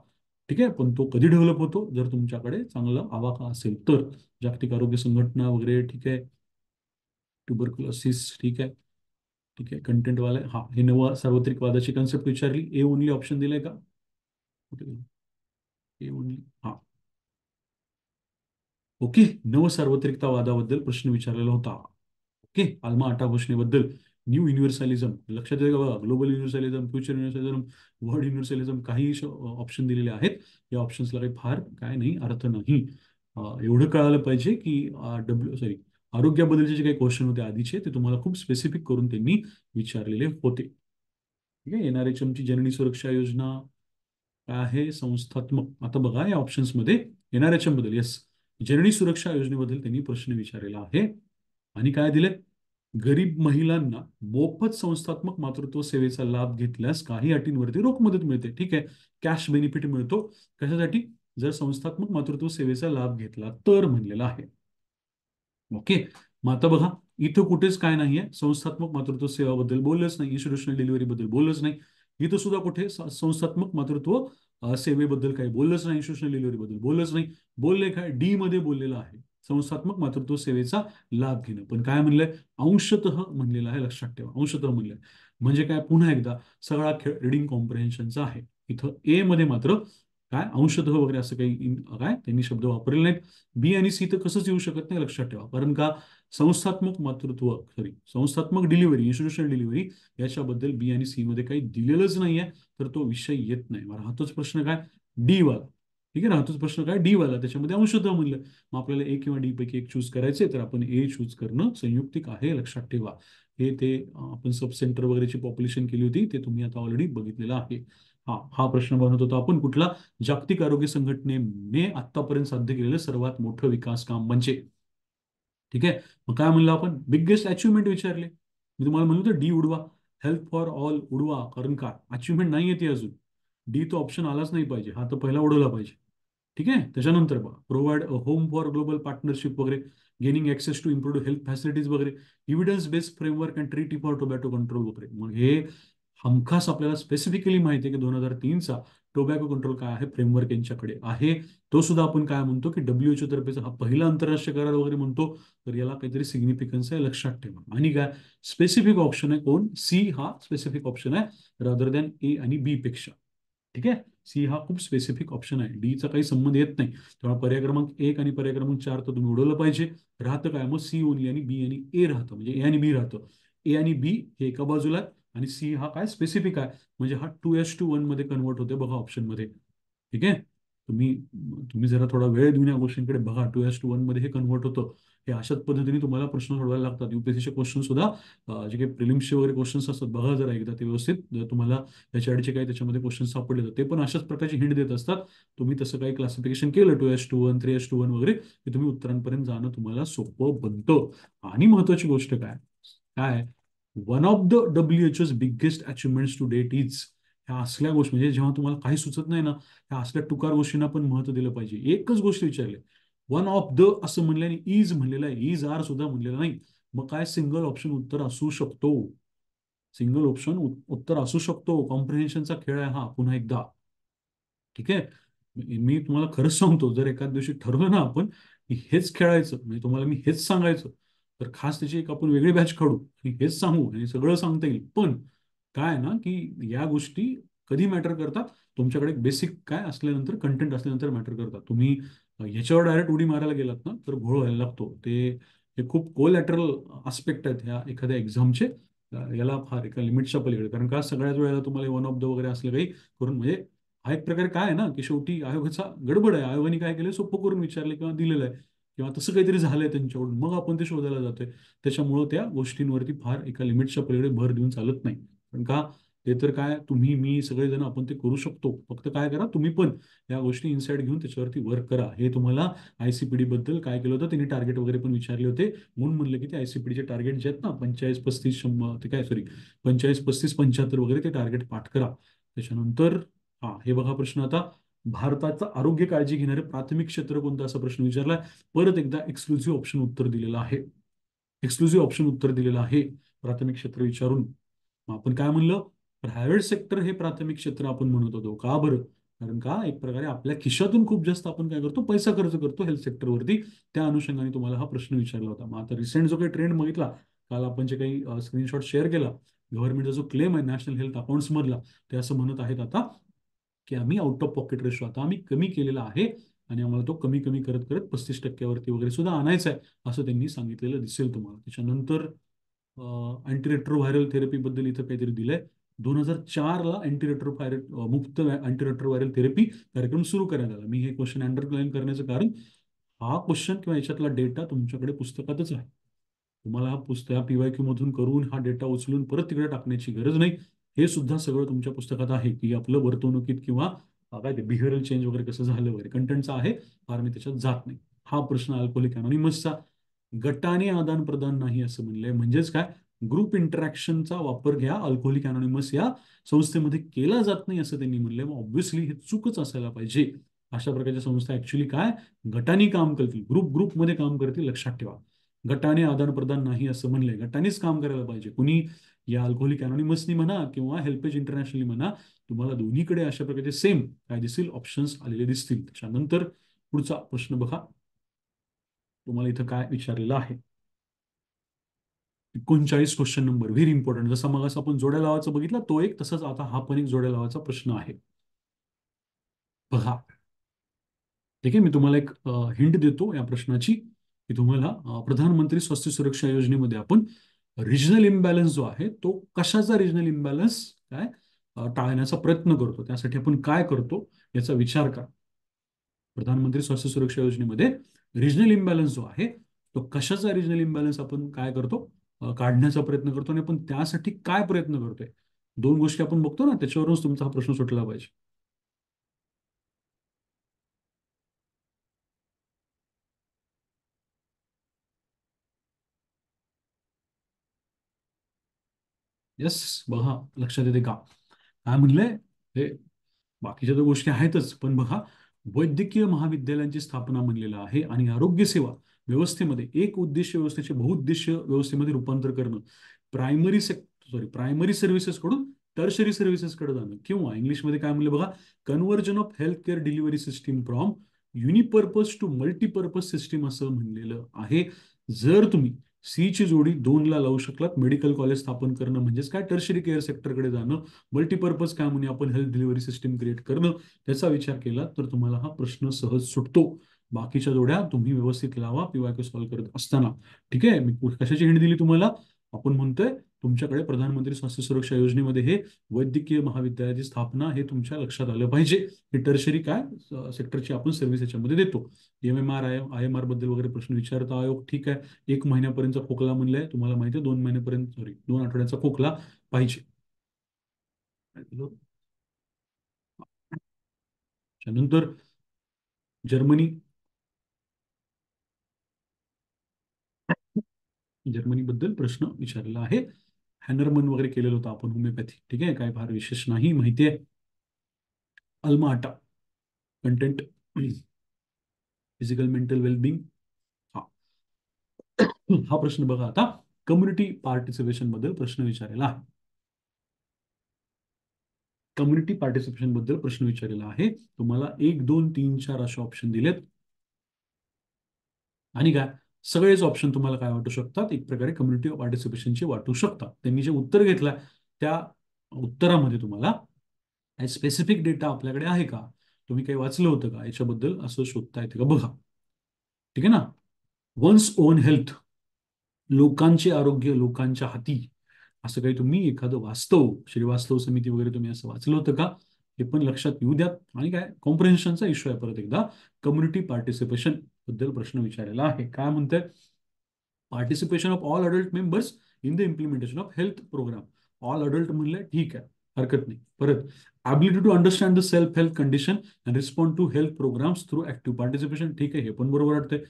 ठीक आहे. पण तो कधी डेव्हलप होतो, जर तुमच्याकडे चांगला आवाका असेल तर. जागतिक आरोग्य संघटना वगैरे, ठीक आहे, ट्युबरक्युलोसिस, ठीक आहे. ठीक आहे, कंटेंट वाला हा, हे नवं सार्वत्रिक वादाची कन्सेप्ट विचारली, ए ओनली ऑप्शन दिलाय का, कुठे, ए ओनली, हा, ओके. नवसार्वत्रिकता वादाबद्दल प्रश्न विचारलेला होता. ओके. आल्मा अटा घोषणेबद्दल, न्यू युनिव्हर्सॅलिझम लक्षात येईल का बघा, ग्लोबल युनिव्हर्सॅलिझम, फ्युचर युनिव्हर्सॅलिझम, वर्ल्ड युनिव्हर्सॅलिझम, काही ऑप्शन दिलेले आहेत. या ऑप्शन्सला काही फार काय नाही, अर्थ नाही. एवढं कळायला पाहिजे की आरोग्याबद्दलचे जे काही क्वेश्चन होते आधीचे, ते तुम्हाला खूप स्पेसिफिक करून त्यांनी विचारलेले होते. ठीक आहे. NRHM ची जननी सुरक्षा योजना काय आहे, संस्थात्मक. आता बघा या ऑप्शन्समध्ये NRHM बद्दल, येस, जननी सुरक्षा योजनेबद्दल त्यांनी प्रश्न विचारलेला आहे. आणि काय दिले, गरीब महिलांना मोफत संस्थात्मक मातृत्व सेवेचा लाभ घेतल्यास काही अटींवरती रोख मदत मिळते. ठीक आहे. कॅश बेनिफिट मिळतो. कशासाठी, जर संस्थात्मक मातृत्व सेवेचा लाभ घेतला तर, म्हणलेला आहे. ओके. मग आता बघा, इथं कुठेच काय नाहीये, संस्थात्मक मातृत्व सेवाबद्दल बोललंच नाही, इन्स्टिट्यूशनल डिलिव्हरी बद्दल बोललंच नाही. इथं सुद्धा कुठे संस्थात्मक मातृत्व सेवेबद्दल काही बोललंच नाही, इन्स्टिट्यूशनल डिलिव्हरी बद्दल बोललंच नाही. बोलले काय, डी मध्ये बोललेलं आहे संस्थात्मक मातृत्व सेवेचा लाभ घेणं. पण काय म्हणलंय, अंशतः म्हणलेलं आहे, लक्षात ठेवा, अंशतः म्हणलंय. म्हणजे काय, पुन्हा एकदा सगळा खेळ रिडिंग कॉम्प्रिहेन्शनचा आहे. इथं ए मध्ये मात्र काय अंशतः वगैरे असं काही काय त्यांनी शब्द वापरले नाहीत. बी आणि सी तर कसंच येऊ शकत नाही, लक्षात ठेवा. कारण का, संस्थात्मक मातृत्व, संस्थात्मक डिलिव्हरी, इन्स्टिट्यूशनल डिलिव्हरी, याच्याबद्दल बी आणि सी मध्ये काही दिलेलंच नाहीये, तर तो विषय येत नाही. मग राहतोच प्रश्न काय, डी वाला. ठीक आहे, राहतोच प्रश्न काय, डी वाला, त्याच्यामध्ये अंशतः म्हणलं. मग आपल्याला ए किंवा डी पैकी एक चूज करायचे, तर आपण ए चूज करणं संयुक्तिक आहे, लक्षात ठेवा. हे ते आपण सब सेंटर वगैरेची पॉप्युलेशन केली होती, ते तुम्ही आता ऑलरेडी बघितलेलं आहे. हा हा प्रश्न बनत होता आपण कुठला, जागतिक आरोग्य संघटनेने आतापर्यंत साध्य केलेलं सर्वात मोठं विकास काम म्हणजे. ठीक आहे. मग काय म्हणलं आपण, बिगेस्ट अचिव्हमेंट विचारले, मी तुम्हाला म्हणलं होतं डी उडवा, हेल्थ फॉर ऑल उडवा, कारण का अचिव्हमेंट नाही येते अजून. डी तो ऑप्शन आलाच नाही पाहिजे, हा तर पहिला उडवला पाहिजे. ठीक आहे. त्याच्यानंतर बघा, provide home for global partnership वगैरे, gaining access to improved health facilities वगैरे, evidence based framework and treaty for tobacco control वगैरे. मग हे हमखास आपल्याला स्पेसिफिकली माहिती आहे की 2003चा टोबॅको कंट्रोल काय आहे, फ्रेमवर्क यांच्याकडे आहे. तो सुद्धा आपण काय म्हणतो की WHO तर्फेचा हा पहिला आंतरराष्ट्रीय करार वगैरे म्हणतो. तर याला काहीतरी सिग्निफिकन्स आहे, लक्षात ठेवा. आणि काय स्पेसिफिक ऑप्शन आहे, कोण, सी हा स्पेसिफिक ऑप्शन आहे, रादर दॅन ए आणि बी पेक्षा. ठीक आहे. सी हा खूप स्पेसिफिक ऑप्शन आहे, डी चा काही संबंध येत नाही. तेव्हा पर्याय क्रमांक 1 आणि पर्याय क्रमांक 4 तर तुम्ही उडवलं पाहिजे. राहतं काय मग, सी ओनली आणि बी आणि ए राहतं, म्हणजे ए आणि बी राहतं. ए आणि बी हे एका बाजूला आहे, आणि सी हा काय स्पेसिफिक आहे, म्हणजे हा 2:1 मध्ये कन्वर्ट होते बघा ऑप्शन मध्ये. ठीक आहे. तुम्ही तुम्ही जरा थोडा वेळ देऊन या गोष्टींकडे बघा, 2:1 मध्ये हे कन्वर्ट होतं. हे अशाच पद्धतीने तुम्हाला प्रश्न सोडवायला लागतात. UPSCचे क्वेश्चन सुद्धा जे काही प्रिलिम्सचे वगैरे क्वेश्चन्स असतात, बघा जरा एकदा ते व्यवस्थित, जर तुम्हाला त्याच्या आडचे काही त्याच्यामध्ये क्वेश्चन सापडले तर ते पण अशाच प्रकारची हिंट देत असतात. तुम्ही तसं काही क्लासिफिकेशन केलं 2:1, 3:1 वगैरे, की तुम्ही उत्तरांपर्यंत जाणं तुम्हाला सोपं बनतं. आणि महत्वाची गोष्ट काय काय, one of the WHO biggest achievements to date is, ह्या असल्या गोष्टी म्हणजे जेव्हा तुम्हाला काही सुचत नाही ना, ह्या असल्या टुकार गोष्टींना पण महत्व दिलं पाहिजे. एकच गोष्ट विचारली, वन ऑफ द असं म्हणल्याने इज म्हणलेलं आहे, इज आर सुद्धा म्हणलेलं नाही. मग काय सिंगल ऑप्शन उत्तर असू शकतो. सिंगल ऑप्शन उत्तर असू शकतो. कॉम्प्रिहेन्शनचा खेळ आहे हा, पुन्हा एकदा. ठीक आहे. मी तुम्हाला खरंच सांगतो, जर एखाद दिवशी ठरवलं ना आपण की हेच खेळायचं, म्हणजे तुम्हाला मी हेच सांगायचं, तर खास त्याची एक आपण वेगळी बॅच काढू आणि हेच सांगू आणि सगळं सांगता येईल. पण काय आहे ना, की या गोष्टी कधी मॅटर करतात, तुमच्याकडे बेसिक काय असल्यानंतर, कंटेंट असल्यानंतर मॅटर करतात. तुम्ही ह्याच्यावर डायरेक्ट उडी मारायला गेलात ना, तर घोळ व्हायला लागतो. हे खूप कोलॅटरल आस्पेक्ट आहेत ह्या एखाद्या एक्झामचे. याला फार एका लिमिटच्या पलीकडे, कारण का सगळ्याच वेळेला तुम्हाला वन ऑफ द वगैरे असले काही करून, म्हणजे हा एक प्रकारे काय आहे ना, की शेवटी आयोगाचा गडबड आहे. आयोगाने काय केलं, सोपं करून विचारले किंवा दिलेलं आहे किंवा तसं काहीतरी झालंय त्यांच्याकडून, मग आपण ते शोधायला जातोय. त्याच्यामुळं त्या गोष्टींवरती फार एका लिमिटच्या पलीकडे भर देऊन चालत नाही. कारण का, ते तर काय, तुम्ही मी सगळेजण आपण ते करू शकतो. फक्त काय करा, तुम्ही पण या गोष्टी इन्साइड घेऊन त्याच्यावरती वर्क करा. हे तुम्हाला आयसीपीडी बद्दल काय केलं होतं, त्यांनी टार्गेट वगैरे पण विचारले होते. म्हणून म्हणलं की ते आयसीपीडीचे टार्गेट जे आहेत ना, 45-35 100, ते काय सॉरी, 45-35-75 वगैरे, ते टार्गेट पाठ करा. त्याच्यानंतर हा, हे बघा प्रश्न आता, भारताचं आरोग्य काळजी घेणारे प्राथमिक क्षेत्र कोणतं, असा प्रश्न विचारलाय. परत एकदा एक्सक्लुझिव्ह ऑप्शन उत्तर दिलेलं आहे. एक्सक्लुझिव्ह ऑप्शन उत्तर दिलेलं आहे प्राथमिक क्षेत्र विचारून. मग आपण काय म्हणलं, प्रायव्हेट सेक्टर हे प्राथमिक क्षेत्र आपण म्हणत होतो. का बरं? कारण का, एक प्रकारे आपल्या खिशातून खूप जास्त आपण काय करतो, पैसा खर्च करतो हेल्थ सेक्टरवरती. त्या अनुषंगाने तुम्हाला हा प्रश्न विचारला होता. मग आता रिसेंट जो काही ट्रेंड बघितला, काल आपण जे काही स्क्रीनशॉट शेअर केला, गव्हर्नमेंटचा जो क्लेम आहे नॅशनल हेल्थ अकाउंट्स मधला, ते असं म्हणत आहेत आता की आम्ही आउट ऑफ पॉकेट रेशो आता आम्ही कमी केलेला आहे आणि आम्हाला तो कमी कमी करत करत 35% वगैरे सुद्धा आणायचा आहे, असं त्यांनी सांगितलेलं दिसेल तुम्हाला. त्याच्यानंतर अँटीरेट्रोव्हायरल थेरपीबद्दल इथं काहीतरी दिलंय. 2004ला मुक्त अँटीरेट्रोव्हायरल थेरपी कार्यक्रम सुरू करण्यात आला. मी हे क्वेश्चन अंडरलाईन करण्याचं कारण, हा क्वेश्चन किंवा याच्यातला डेटा तुमच्याकडे पुस्तकातच आहे. तुम्हाला हा पुस्तक पीवायक्यू मधून करून हा डेटा उचलून परत तिकडे टाकण्याची गरज नाही. हे सुद्धा सगळं तुमच्या पुस्तकात आहे, की आपलं वर्तवणुकीत किंवा काय ते बिहेवियरल चेंज वगैरे कसं झालं वगैरे, कंटेंटचा आहे. फार मी त्याच्यात जात नाही. हा प्रश्न अल्कोहोलिक अनॉनिमसचा, गटाने आदान प्रदान नाही असं म्हणलंय, म्हणजेच काय, ग्रुप इंटरॅक्शनचा वापर घ्या अल्कोहोलिक अनॉनिमस या संस्थेमध्ये केला जात नाही असं त्यांनी म्हणलंय. मग ऑब्व्हियसली हे चूकच असायला पाहिजे. अशा प्रकारच्या संस्था ऍक्च्युली काय, गटाने काम करतील, ग्रुपमध्ये काम करतील, लक्षात ठेवा. गटाने आदान प्रदान नाही असं म्हणलंय, गटानेच काम करायला पाहिजे. कुणी, या अल्कोहोलिक अनॉनिमसनी म्हणा किंवा हेल्पेज इंटरनॅशनली म्हणा, तुम्हाला दोन्हीकडे अशा प्रकारचे सेम काय दिसतील, ऑप्शन्स आलेले दिसतील. त्याच्यानंतर पुढचा प्रश्न बघा, तुम्हाला इथं काय विचारलेलं आहे. 39 क्वेश्चन नंबर, व्हेरी इम्पॉर्टंट. जसा मग असं आपण जोड्या लावायचा बघितला तो एक, तसंच आता हा पण एक जोड्या लावायचा प्रश्न आहे. बघा, ठीक आहे, मी तुम्हाला एक हिंट देतो या प्रश्नाची, की तुम्हाला प्रधानमंत्री स्वास्थ्य सुरक्षा योजनेमध्ये आपण रिजनल इम्बॅलन्स जो आहे, तो कशाचा रिजनल इम्बॅलन्स काय टाळण्याचा प्रयत्न करतो, त्यासाठी आपण काय करतो याचा विचार करा. प्रधानमंत्री स्वास्थ्य सुरक्षा योजनेमध्ये रिजनल इम्बॅलन्स जो आहे, तो कशाचा रिजनल इम्बॅलन्स आपण काय करतो, काढण्याचा प्रयत्न करतो आणि आपण त्यासाठी काय प्रयत्न करतोय. दोन गोष्टी आपण बघतो ना, त्याच्यावरूनच तुमचा हा प्रश्न सुटला पाहिजे. येस, बघा लक्षात येते का, काय म्हणलंय हे. बाकीच्या तर गोष्टी आहेतच, पण बघा, वैद्यकीय महाविद्यालयांची स्थापना म्हणलेलं आहे आणि आरोग्य सेवा व्यवस्थेमध्ये एक उद्देश व्यवस्थेचे बहुउद्देशीय व्यवस्थेमध्ये रूपांतर करणं, प्रायमरी सर्व्हिसेस कडून टर्शरी सर्व्हिसेस कडे जाणं, किंवा इंग्लिशमध्ये काय म्हणलं बघा, conversion of health care delivery system from unipurpose to multipurpose system असं म्हणलेलं आहे. जर तुम्ही सी ची जोडी 2ला लावू शकलात, मेडिकल कॉलेज स्थापन करणं म्हणजेच काय, टर्शरी केअर सेक्टरकडे जाणं, मल्टीपर्पज काय म्हणून आपण हेल्थ डिलिव्हरी सिस्टीम क्रिएट करणं, त्याचा विचार केला तर तुम्हाला हा प्रश्न सहज सुटतो. बाकीच्या जोड्या तुम्ही व्यवस्थित लावा पीवायक्यू सॉल्व्ह करत असताना. ठीक आहे, मी कशाची हिंट दिली तुम्हाला, आपण म्हणतोय तुमच्याकडे प्रधानमंत्री स्वास्थ्य सुरक्षा योजनेमध्ये हे वैद्यकीय महाविद्यालयाची स्थापना, हे तुमच्या लक्षात आलं पाहिजे. ही टर्शरी काय सेक्टरची आपण सर्व्हिस याच्यामध्ये देतो. एमएमआर IMR बद्दल वगैरे प्रश्न विचारता आयोग, ठीक आहे. 1 महिन्यापर्यंतचा खोकला म्हणलाय, तुम्हाला माहिती आहे 2 महिन्यापर्यंत, सॉरी 2 आठवड्याचा खोकला पाहिजे. त्यानंतर जर्मनी, जर्मनी बद्दल प्रश्न विचारलेला आहे. हॅनरमन वगैरे केलेलं होतं आपण होमिओपॅथी. ठीक आहे, काय फार विशेष नाही. माहिती आहे. अल्मा आटा, कंटेंट, फिजिकल मेंटल वेलबिंग. हा हा प्रश्न बघा आता, कम्युनिटी पार्टिसिपेशन बद्दल प्रश्न विचारलेला आहे. कम्युनिटी पार्टिसिपेशन बद्दल प्रश्न विचारलेला आहे. तुम्हाला 1, 2, 3, 4 असे ऑप्शन दिलेत. आणि काय, सगळेच ऑप्शन तुम्हाला काय वाटू शकतात, एक प्रकारे कम्युनिटी पार्टिसिपेशनचे वाटू शकतात. त्यांनी जे उत्तर घेतलं त्या उत्तरामध्ये तुम्हाला स्पेसिफिक डेटा आपल्याकडे आहे का, तुम्ही काही वाचलं होतं का याच्याबद्दल असं शोधता येते का बघा. ठीक आहे ना. वन्स ओन हेल्थ, लोकांचे आरोग्य लोकांच्या हाती, असं काही तुम्ही एखादं वास्तव, श्रीवास्तव समिती वगैरे तुम्ही असं वाचलं होतं का, हे पण लक्षात येऊ द्या. आणि काय, कॉम्प्रिहेन्शनचा इश्यू आहे परत एकदा. कम्युनिटी पार्टिसिपेशन बद्दल प्रश्न विचारलेला आहे. काय म्हणतंय, participation of all adult members in the implementation of health programme. All adult म्हणलं ठीक आहे, हरकत नाही. परत, ability to understand the self health condition and respond to health programmes through active participation. ठीक आहे, हे पण बरोबर वाटतंय.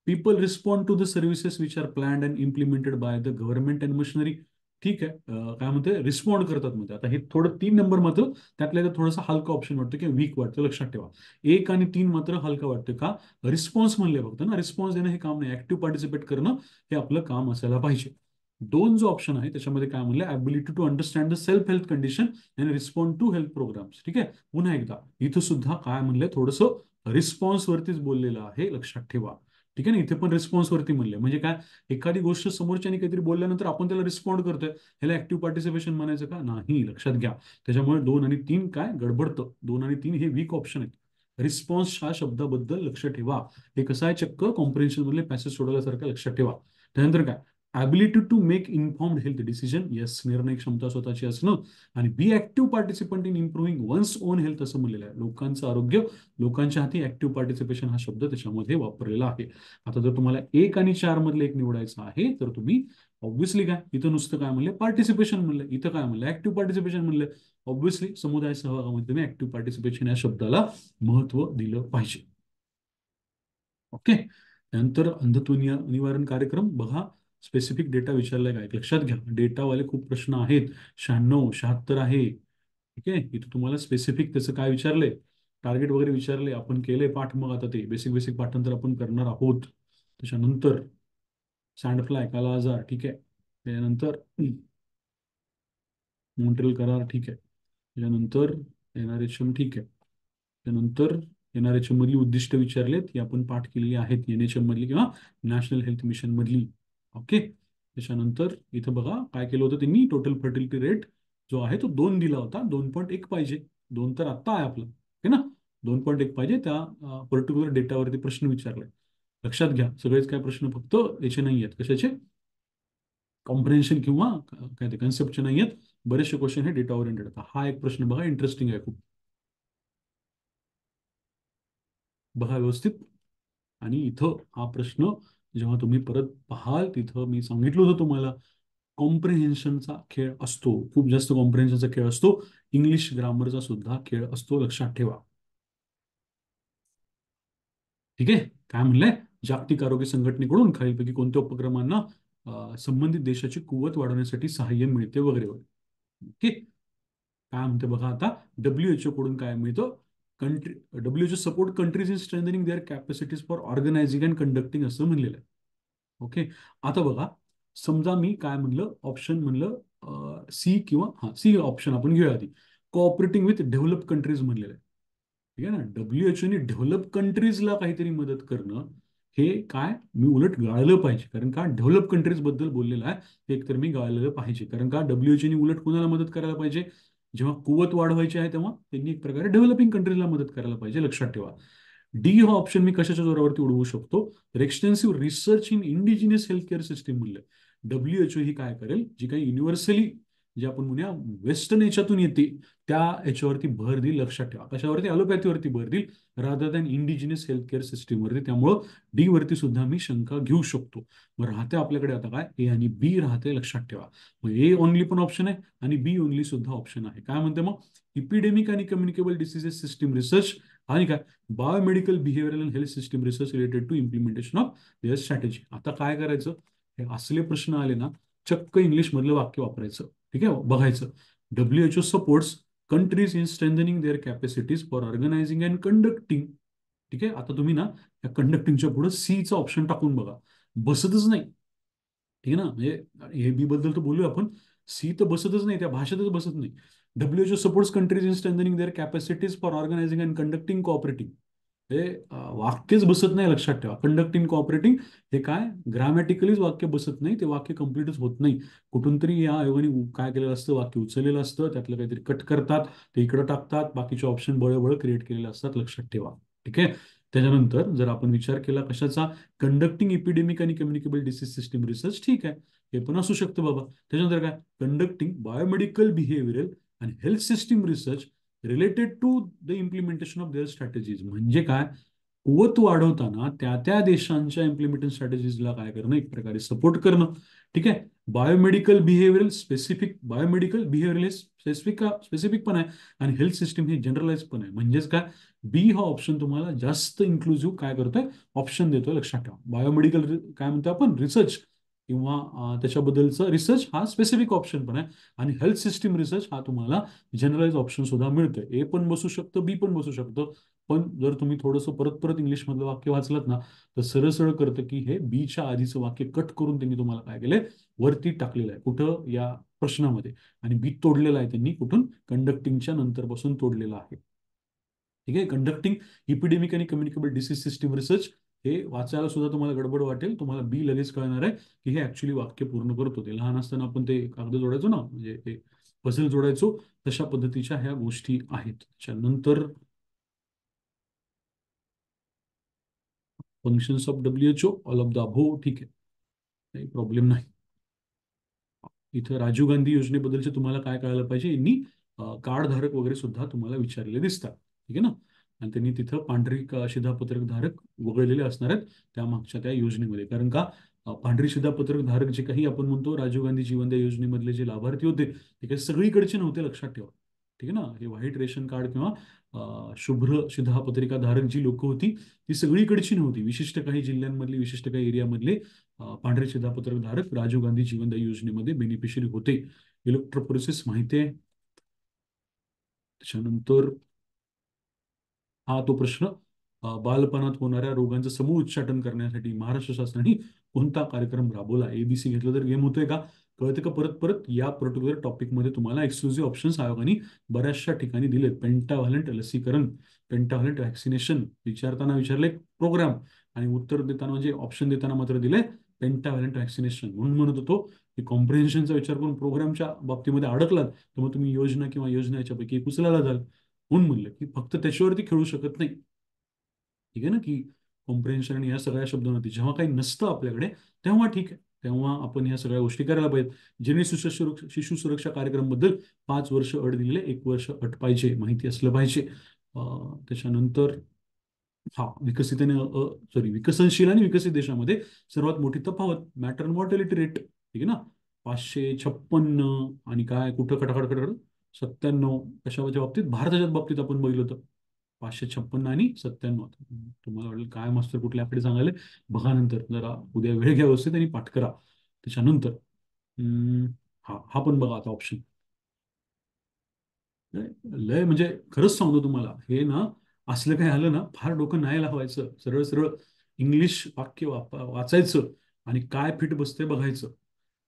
People respond to the services which are planned and implemented by the government and machinery. ठीक आहे. काय म्हणते, रिस्पॉन्ड करतात म्हणते. आता हे थोडं 3 नंबर मात्र त्यातल्या त्यात थोडासा हलका ऑप्शन वाटतं किंवा वीक वाटतं, लक्षात ठेवा. 1 आणि 3 मात्र हलका वाटतं का, रिस्पॉन्स म्हणले फक्त ना, रिस्पॉन्स देणं हे काम नाही, ऍक्टिव्ह पार्टिसिपेट करणं हे आपलं काम असायला पाहिजे. 2 जो ऑप्शन आहे त्याच्यामध्ये काय म्हणलं, ability to understand the self health condition and respond to health programs. ठीक आहे. पुन्हा एकदा इथं सुद्धा काय म्हणलंय, थोडंसं रिस्पॉन्स वरतीच बोललेलं आहे, लक्षात ठेवा. ठीक आहे ना. इथे पण रिस्पॉन्स वरती म्हणले म्हणजे काय, एखादी गोष्ट समोरच्याने काहीतरी बोलल्यानंतर आपण त्याला रिस्पॉन्ड करतोय, ह्याला ऍक्टिव्ह पार्टिसिपेशन म्हणायचं का, नाही, लक्षात घ्या. त्याच्यामुळे 2 आणि 3 काय गडबडतं. 2 आणि 3 हे वीक ऑप्शन आहेत. रिस्पॉन्स ह्या शब्दाबद्दल लक्ष ठेवा. हे कसं आहे, चक्क कॉम्प्रिहेन्शन मधले पॅसेज सोडवल्यासारखं, लक्षात ठेवा. त्यानंतर काय, ability to make informed health decision. Yes, निर्णय क्षमता स्वतःची असणं. आणि be active participant in improving one's own health असं म्हणलेलं आहे. लोकांचं आरोग्य लोकांच्या हाती, ऍक्टिव्ह पार्टिसिपेशन हा शब्द त्याच्यामध्ये वापरलेला आहे. आता जर तुम्हाला 1 आणि 4 मधले एक निवडायचं आहे तर तुम्ही ऑब्व्हियसली काय, इथं नुसतं काय म्हणले, पार्टिसिपेशन म्हणलं, इथं काय म्हणलं, ऍक्टिव्ह पार्टिसिपेशन म्हणलं. ऑब्व्हियसली समुदाय सहभागामध्ये तुम्ही ऍक्टिव्ह पार्टिसिपेशन या शब्दाला महत्व दिलं पाहिजे. ओके. त्यानंतर अंधत्व निवारण कार्यक्रम बघा, स्पेसिफिक डेटा विचारलाय काय, लक्षात घ्या. डेटावाले खूप प्रश्न आहेत, 96 76 आहे. ठीक आहे. इथं तुम्हाला स्पेसिफिक त्याचं काय विचारलंय, टार्गेट वगैरे विचारले, आपण केले पाठ. मग आता ते बेसिक बेसिक पाठांतर आपण करणार आहोत. त्याच्यानंतर सँडफ्लाय, काला आजार, ठीक आहे. त्यानंतर मॉन्ट्रियल करार, ठीक आहे. त्याच्यानंतर NRHM, ठीक आहे. त्यानंतर NRHM मधली उद्दिष्ट विचारलेत, ही आपण पाठ केलेली आहेत, NHM मधली किंवा नॅशनल हेल्थ मिशन मधली. ओके. त्याच्यानंतर इथं बघा काय केलं होतं त्यांनी, टोटल फर्टिलिटी रेट जो आहे तो 2 दिला होता. 2.1 पाहिजे. 2 तर आत्ता आहे आपलं, ओके ना. 2.1 पाहिजे, त्या पर्टिक्युलर डेटावरती प्रश्न विचारलाय. लक्षात घ्या, सगळेच काय प्रश्न फक्त याचे नाही आहेत, कशाचे, कॉम्प्रिहेन्शन किंवा काय ते कन्सेप्टचे नाही आहेत. बरेचसे क्वेश्चन हे डेटा ओरिएंटेड आहेत. हा एक प्रश्न बघा, इंटरेस्टिंग आहे खूप, बघा व्यवस्थित. आणि इथं हा प्रश्न जेव्हा तुम्ही परत पाहाल, तिथं मी सांगितलं होतं तुम्हाला, कॉम्प्रिहेन्शनचा खेळ असतो, खूप जास्त कॉम्प्रिहेन्शनचा खेळ असतो. इंग्लिश ग्रामरचा सुद्धा खेळ असतो, लक्षात ठेवा. ठीक आहे. काय म्हणलंय, जागतिक आरोग्य संघटनेकडून खालीलपैकी कोणत्या उपक्रमांना संबंधित देशाची कुवत वाढवण्यासाठी सहाय्य मिळते वगैरे वगैरे. ओके. काय म्हणते बघा आता, WHO कडून काय मिळतं, country, WHO support countries in strengthening their capacities for organising and conducting असं म्हणलेलं आहे. ओके. आता बघा, समजा मी काय म्हणलं, ऑप्शन म्हणलं सी, किंवा हा सी ऑप्शन आपण घेऊया आधी, कोऑपरेटिंग विथ डेव्हलप कंट्रीज म्हणलेलं आहे. ठीक आहे ना. WHO ने डेव्हलप कंट्रीजला काहीतरी मदत करणं, हे काय मी उलट गाळलं पाहिजे. कारण का, डेव्हलप कंट्रीज बद्दल बोललेलं आहे, ते एकतर मी गाळलं पाहिजे. कारण का, WHO ने उलट कोणाला मदत करायला पाहिजे, जेव्हा कुवत वाढवायची आहे तेव्हा त्यांनी एक प्रकारे डेव्हलपिंग कंट्रीजला मदत करायला पाहिजे, लक्षात ठेवा. डी हा ऑप्शन मी कशाच्या जोरावरती उडवू शकतो, तर extensive research in indigenous health care system म्हणलं. WHO ही काय करेल, जी काही युनिव्हर्सली, जे आपण म्हणूया वेस्टर्न याच्यातून येते, त्या याच्यावरती भर देईल, लक्षात ठेवा. कशावरती, ॲलोपॅथीवरती भर देईल, rather than indigenous health care सिस्टीमवरती. त्यामुळं डी वरती सुद्धा मी शंका घेऊ शकतो. मग राहते आपल्याकडे आता काय, ए आणि बी राहते, लक्षात ठेवा. मग ए ओनली पण ऑप्शन आहे आणि बी ओनली सुद्धा ऑप्शन आहे. काय म्हणते मग, इपिडेमिक आणि कम्युनिकेबल डिसीजेस सिस्टीम रिसर्च आणि काय, biomedical behavioural health system research related to implementation of their strategy. आता काय करायचं, हे असले प्रश्न आले ना, चक्क इंग्लिशमधलं वाक्य वापरायचं. ठीक आहे, बघायचं. WHO supports countries in strengthening their capacities for organising and conducting. ठीक आहे, आता तुम्ही ना या कंडक्टिंगच्या पुढे सीचा ऑप्शन टाकून बघा, बसतच नाही. ठीक आहे ना, म्हणजे ए बी बद्दल तर बोलूया आपण, सी तर बसतच नाही, त्या भाषेतच बसत नाही. WHO supports countries in strengthening their capacities for organising and conducting cooperating. हे वाक्यच बसत नाही, लक्षात ठेवा. कंडक्टिंग कोऑपरेटिंग हे काय, ग्रामॅटिकलीच वाक्य बसत नाही, ते वाक्य कम्प्लीटच होत नाही. कुठून तरी या ऐवणी काय केलेलं असतं, वाक्य उचललेलं असतं, त्यातलं काहीतरी कट करतात, ते इकडे टाकतात, बाकीचे ऑप्शन बळबळ क्रिएट केलेले असतात, लक्षात ठेवा. ठीक आहे. त्याच्यानंतर जर आपण विचार केला कशाचा, कंडक्टिंग इपिडेमिक आणि कम्युनिकेबल डिसीज सिस्टीम रिसर्च, ठीक आहे, हे पण असू शकतं बाबा. त्याच्यानंतर काय, कंडक्टिंग बायोमेडिकल बिहेवियरल आणि health system research related to the implementation of their strategies. म्हणजे काय, कुवत वाढवताना त्या त्या देशांच्या इम्प्लिमेंटेशन स्ट्रॅटेजीजला काय करणं, एक प्रकारे सपोर्ट करणं. ठीक आहे. Biomedical behavioural specific, biomedical behavioural हे स्पेसिफिक पण आहे, आणि हेल्थ सिस्टीम हे जनरलाइज पण आहे. म्हणजेच काय, बी हा ऑप्शन तुम्हाला जास्त इन्क्लुझिव्ह काय करतोय, ऑप्शन देतोय, लक्षात ठेवा. बायोमेडिकल काय म्हणतो आपण, रिसर्च किंवा त्याच्याबद्दलचा रिसर्च हा स्पेसिफिक ऑप्शन पण आहे, आणि हेल्थ सिस्टीम रिसर्च हा तुम्हाला जनरलाइज ऑप्शन सुद्धा मिळतोय. ए पण बसू शकतं, बी पण बसू शकतं. पण जर तुम्ही थोडंसं परत परत इंग्लिशमधलं वाक्य वाचलं ना, तर सरळ सरळ करतं की हे बीच्या आधीचं वाक्य कट करून त्यांनी तुम्हाला काय केलंय, वरती टाकलेलं आहे, कुठं, या प्रश्नामध्ये. आणि बी तोडलेला आहे त्यांनी, कुठून, कंडक्टिंगच्या नंतर पासून तोडलेला आहे. ठीक आहे. कंडक्टिंग इपिडेमिक आणि कम्युनिकेबल डिसीज सिस्टीम रिसर्च, हे वाचायला सुद्धा तुम्हाला गडबड वाटेल, तुम्हाला बी लगेच कळणार आहे की हे ऍक्च्युली वाक्य पूर्ण करतो. ते लहान असताना आपण ते कागद जोडायचो ना, म्हणजे ते पझल जोडायचो, तशा पद्धतीच्या ह्या गोष्टी आहेत. त्याच्यानंतर functions of WHO, all of the above, ठीक आहे, काही प्रॉब्लेम नाही. इथं राजीव गांधी योजनेबद्दलचे तुम्हाला काय कळायला पाहिजे, यांनी कार्ड धारक वगैरे सुद्धा तुम्हाला विचारलेले दिसतात. ठीक आहे ना, आणि त्यांनी तिथं पांढरी शिधापत्रक धारक वगळलेले असणार आहेत त्या मागच्या त्या योजनेमध्ये. कारण का, पांढरी शिधापत्रक धारक जे काही आपण म्हणतो राजीव गांधी जीवनद्या योजनेमधले जे लाभार्थी होते, ते काही सगळीकडचे नव्हते, लक्षात ठेवा. ठीक आहे ना, हे व्हाईट रेशन कार्ड किंवा शुभ्र शिधापत्रिका धारक जी लोक होती, ती सगळीकडची नव्हती. विशिष्ट काही जिल्ह्यांमधली, विशिष्ट काही एरियामधले पांढरे शिधापत्रक धारक राजीव गांधी जीवनदायी योजनेमध्ये बेनिफिशरी होते. इलेक्ट्रोपोरेसिस माहिती आहे. त्याच्यानंतर हा तो प्रश्न, बालपणात होणाऱ्या रोगांचं समूळ उच्चाटन करण्यासाठी महाराष्ट्र शासनाने कोणता कार्यक्रम राबवला. एबीसी घेतलं तर गेम होतोय का, कळतं का, परत परत या पर्टिक्युलर टॉपिकमध्ये तुम्हाला एक्सक्लुझिव्ह ऑप्शन्स आयोगाने बऱ्याचशा ठिकाणी दिलेत. पेंटाव्हॅलंट लसीकरण, पेंटाव्हॅलंट व्हॅक्सिनेशन विचारताना विचारले प्रोग्राम, आणि उत्तर देताना म्हणजे ऑप्शन देताना मात्र दिले पेंटाव्हॅलंट व्हॅक्सिनेशन. म्हणून म्हणत होतो की कॉम्प्रिहेन्शनचा विचार करून प्रोग्रामच्या बाबतीमध्ये अडकलात तर मग तुम्ही योजना किंवा योजनेच्या पैकी एक उचलायला जाल. म्हणून म्हणलं की फक्त त्याच्यावरती खेळू शकत नाही. ठीक आहे ना, की कॉम्प्रिहेन्शन आणि या सगळ्या शब्दांवरती जेव्हा काही नसतं आपल्याकडे, तेव्हा ठीक आहे, तेव्हा आपण या सगळ्या गोष्टी करायला पाहिजेत. जननी शिशु सुरक्षा कार्यक्रम बद्दल 5 वर्ष अट दिलेले, 1 वर्ष अट पाहिजे, माहिती असलं पाहिजे. त्याच्यानंतर हा, विकसनशील आणि विकसित देशामध्ये सर्वात मोठी तफावत मॅटर्नल मॉर्टॅलिटी रेट. ठीक आहे ना, 556, आणि काय कुठं खटाखट खटाखट 97 कशाच्या बाबतीत, भारताच्या बाबतीत आपण बघितलं होतं 556 आणि 97. तुम्हाला वाटेल काय मास्तर कुठल्या आकडे सांगायला, बघा नंतर, जरा उद्या वेळ घ्या व्यवस्थित आणि पाठ करा. त्याच्यानंतर हा हा पण बघा आता ऑप्शन, लय म्हणजे खरंच सांगतो तुम्हाला, हे ना असलं काही आलं ना, फार डोकं नाही लावायचं, सरळ सरळ इंग्लिश वाक्य वाचायचं आणि काय फिट बसतंय बघायचं.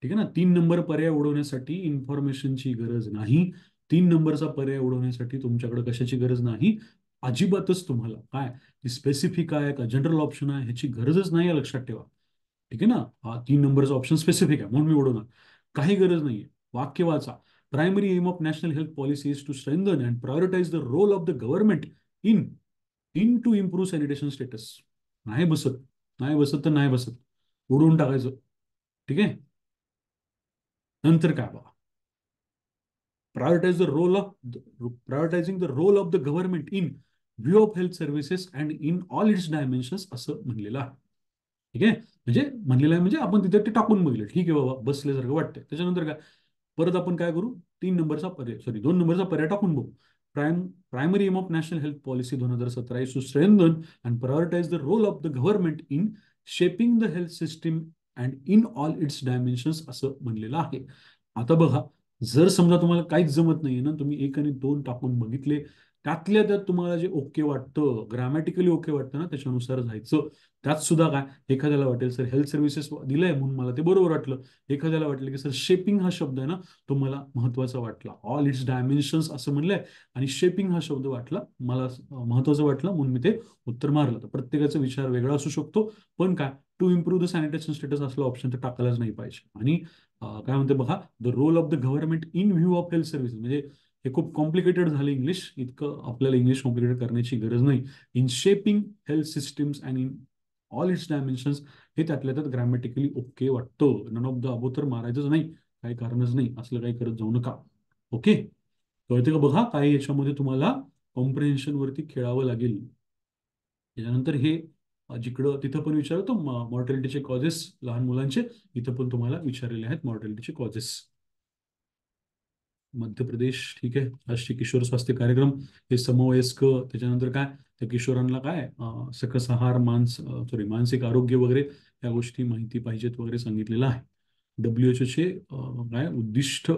ठीक आहे ना, 3 नंबर पर्याय उडवण्यासाठी इन्फॉर्मेशनची गरज नाही. 3 नंबरचा पर्याय उडवण्यासाठी तुमच्याकडे कशाची गरज नाही, अजिबातच. तुम्हाला काय स्पेसिफिक आहे का जनरल ऑप्शन आहे ह्याची गरजच नाही आहे, लक्षात ठेवा. ठीक आहे ना, हा 3 नंबरचा ऑप्शन स्पेसिफिक आहे म्हणून मी उडवणार, काही गरज नाहीये. वाक्य वाचा. Primary aim of national health policy is to strengthen and prioritise the role of the government in in to improve sanitation status. नाही बसत, नाही बसत तर नाही बसत, उडवून टाकायचं. ठीक आहे. नंतर काय बघा, prioritize the role of prioritizing the role of the government in view of health services and in all its dimensions असं म्हणलेलं आहे. ठीक आहे, म्हणजे म्हणलेलं आहे म्हणजे आपण तिथे ते टाकून बघितलं, ठीक आहे बाबा, बसल्यासारखं वाटतंय. त्याच्यानंतर काय, परत आपण काय करू, 3 नंबरचा पर्याय, सॉरी 2 नंबरचा पर्याय टाकून बघू. Primary aim of national health policy 2017 is to strengthen and prioritise the role of the government in shaping the health system and in all its dimensions असं म्हणलेलं आहे. आता बघा, जर समजा तुम्हाला काहीच जमत नाहीये ना, तुम्ही 1 आणि 2 टाकून बघितले, त्यातल्या त्यात तुम्हाला जे ओके वाटतं, ग्रॅमॅटिकली ओके वाटतं ना, त्याच्यानुसार जायचं. त्यात सुद्धा काय, एखाद्याला वाटेल सर हेल्थ सर्व्हिसेस दिलंय म्हणून मला ते बरोबर वाटलं, एखाद्याला वाटलं की सर शेपिंग हा शब्द आहे ना, तो मला महत्वाचा वाटला, ऑल इट्स डायमेन्शन्स असं म्हणलंय आणि शेपिंग हा शब्द वाटला मला, महत्वाचा वाटला म्हणून मी ते उत्तर मारलं. तर प्रत्येकाचा विचार वेगळा असू शकतो, पण काय, to improve the sanitation status असलं ऑप्शन तर टाकायलाच नाही पाहिजे. आणि काय म्हणते बघा, the role of the government in view of health service, म्हणजे हे खूप कॉम्प्लिकेटेड झालं इंग्लिश, इतकं आपल्याला इंग्लिश कॉम्प्लिकेटेड करण्याची गरज नाही. In shaping health systems and in all its dimensions, हे त्यातल्या त्यात ग्रॅमॅटिकली ओके वाटतं. नन ऑफ द अबो तर मारायचंच नाही, काही कारणच नाही, असलं काही करत जाऊ नका. ओके, कळते का बघा, काही याच्यामध्ये तुम्हाला कॉम्प्रिहेन्शन वरती खेळावं लागेल. त्याच्यानंतर हे जिकडं तिथं पण विचारतो मॉर्टॅलिटीचे कॉजेस लहान मुलांचे, इथं पण तुम्हाला विचारलेले आहेत मॉर्टॅलिटीचे कॉजेस. मध्य प्रदेश, ठीक आहे, राष्ट्रीय किशोर स्वास्थ्य कार्यक्रम, हे समवयस्क, त्याच्यानंतर काय, त्या किशोरांना काय सकस आहार, मानसिक आरोग्य वगैरे या गोष्टी माहिती पाहिजेत वगैरे सांगितलेलं आहे. WHO चे काय उद्दिष्ट,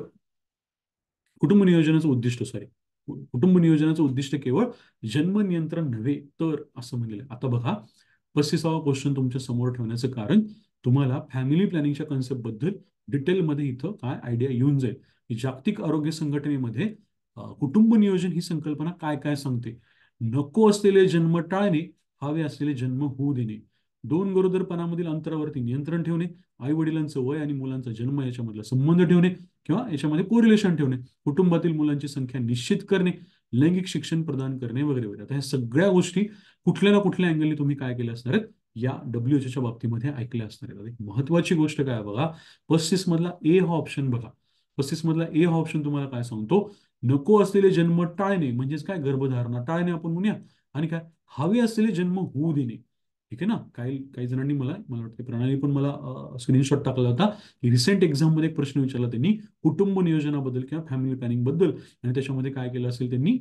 कुटुंब नियोजनाचं उद्दिष्ट, सॉरी, कुटुंब नियोजनाचं उद्दिष्ट केवळ जन्म नियंत्रण नव्हे तर, असं म्हणलेलं आहे. आता बघा, 35वा क्वेश्चन तुमच्या समोर ठेवण्याचं कारण, तुम्हाला फॅमिली प्लॅनिंगच्या कन्सेप्ट बद्दल डिटेलमध्ये इथं काय आयडिया येऊन जाईल की जागतिक आरोग्य संघटनेमध्ये कुटुंब नियोजन ही संकल्पना काय काय सांगते. नको असलेले जन्म टाळणे, हवे असलेले जन्म होऊ देणे, 2 गरोदरपणामधील अंतरावरती नियंत्रण ठेवणे, आई वडिलांचं वय आणि मुलांचा जन्म याच्यामधला संबंध ठेवणे किंवा याच्यामध्ये कोरिलेशन ठेवणे, कुटुंबातील मुलांची संख्या निश्चित करणे, लैंगिक शिक्षण प्रदान करणे वगैरे वगैरे. आता ह्या सगळ्या गोष्टी कुठल्या ना कुठल्या अँगलने तुम्ही काय केल्या असणार आहेत, या WHO बाबतीमध्ये ऐकल्या असणार आहेत. एक महत्वाची गोष्ट काय आहे बघा, 35 मधला ए हा ऑप्शन बघा, 35 मधला ए हा ऑप्शन तुम्हाला काय सांगतो, नको असलेले जन्म टाळणे, म्हणजेच काय, गर्भधारणा टाळणे आपण म्हणूया, आणि काय, हवे असलेले जन्म होऊ देणे. ठीक आहे ना. काही काही जणांनी मला मला वाटतं प्रणाली पण मला स्क्रीनशॉट टाकला होता की रिसेंट एक्झाम मध्ये एक प्रश्न विचारला त्यांनी कुटुंब नियोजनाबद्दल किंवा फॅमिली प्लॅनिंग बद्दल, आणि त्याच्यामध्ये काय केलं असेल त्यांनी,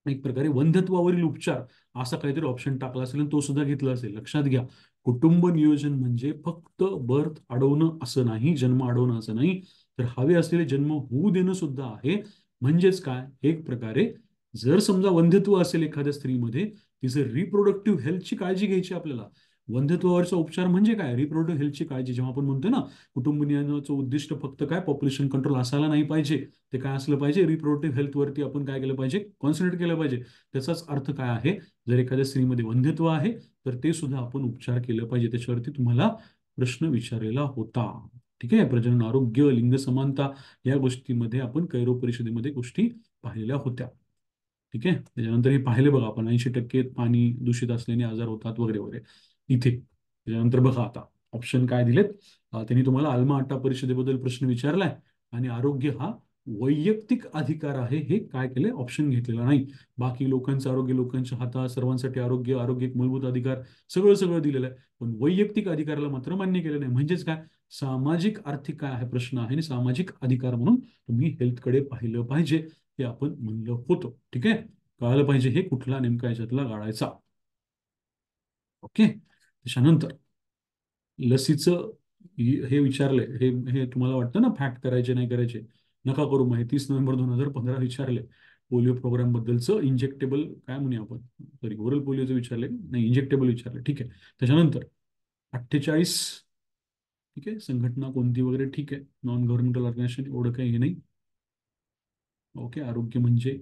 एक प्रकारे वंध्यत्वावरील उपचार असा काहीतरी ऑप्शन टाकला असेल आणि तो सुद्धा घेतला असेल. लक्षात घ्या, कुटुंब नियोजन म्हणजे फक्त बर्थ अडवणं असं नाही, जन्म अडवणं असं नाही, तर हवे असलेले जन्म होऊ देणं सुद्धा आहे. म्हणजेच काय, एक प्रकारे जर समजा वंध्यत्व असेल एखाद्या स्त्रीमध्ये, तिचं रिप्रोडक्टिव्ह हेल्थची काळजी घ्यायची आपल्याला. वंध्यत्वावरचा उपचार म्हणजे काय, रिप्रोडक्टिव्ह हेल्थची काळजी. जेव्हा आपण म्हणतो ना, कुटुंब नियोजनाचं उद्दिष्ट फक्त काय पॉप्युलेशन कंट्रोल असायला नाही पाहिजे, ते काय असलं पाहिजे, रिप्रोडक्टिव्ह हेल्थवरती आपण काय केलं पाहिजे, कॉन्सन्ट्रेट केलं पाहिजे. त्याचाच अर्थ काय आहे, जर एखाद्या स्त्रीमध्ये वंध्यत्व आहे तर ते सुद्धा आपण उपचार केलं पाहिजे. त्याच्यावरती तुम्हाला प्रश्न विचारलेला होता. ठीक आहे, प्रजनन आरोग्य, लिंग समानता या गोष्टीमध्ये आपण कैरो परिषदेमध्ये गोष्टी पाहिलेल्या होत्या. ठीक आहे, त्याच्यानंतर हे पाहिले बघा आपण, 80% पाणी दूषित असल्याने आजार होतात वगैरे वगैरे इथे. त्याच्यानंतर बघा आता ऑप्शन काय दिलेत, त्यांनी तुम्हाला अल्मा अट्टा परिषदेबद्दल प्रश्न विचारलाय, आणि आरोग्य हा वैयक्तिक अधिकार आहे हे काय केलंय, ऑप्शन घेतलेला नाही. बाकी लोकांचं आरोग्य लोकांच्या हातात, सर्वांसाठी आरोग्य, आरोग्य एक मूलभूत अधिकार, सगळं सगळं दिलेलं आहे, पण वैयक्तिक अधिकाराला मात्र मान्य केलं नाही. म्हणजेच काय, सामाजिक आर्थिक काय आहे प्रश्न आहे, आणि सामाजिक अधिकार म्हणून तुम्ही हेल्थकडे पाहिलं पाहिजे, हे आपण म्हणलं होतं. ठीक आहे, कळालं पाहिजे हे कुठला नेमका याच्यातला गाळायचा. ओके, त्याच्यानंतर लसीचं हे विचारलंय, हे हे तुम्हाला वाटतं ना फॅक्ट करायचे नाही करायचे, नका करू. मग 30 नोव्हेंबर 2015 विचारले पोलिओ प्रोग्राम बद्दलचं, इंजेक्टेबल काय म्हणूया आपण, सॉरी ओरल पोलिओचं विचारले नाही, इंजेक्टेबल विचारले. ठीक आहे, त्याच्यानंतर 48, ठीक आहे, संघटना कोणती वगैरे, ठीक आहे, नॉन गव्हर्नमेंटल ऑर्गनायझेशन, एवढं काही हे नाही. ओके, आरोग्य म्हणजे,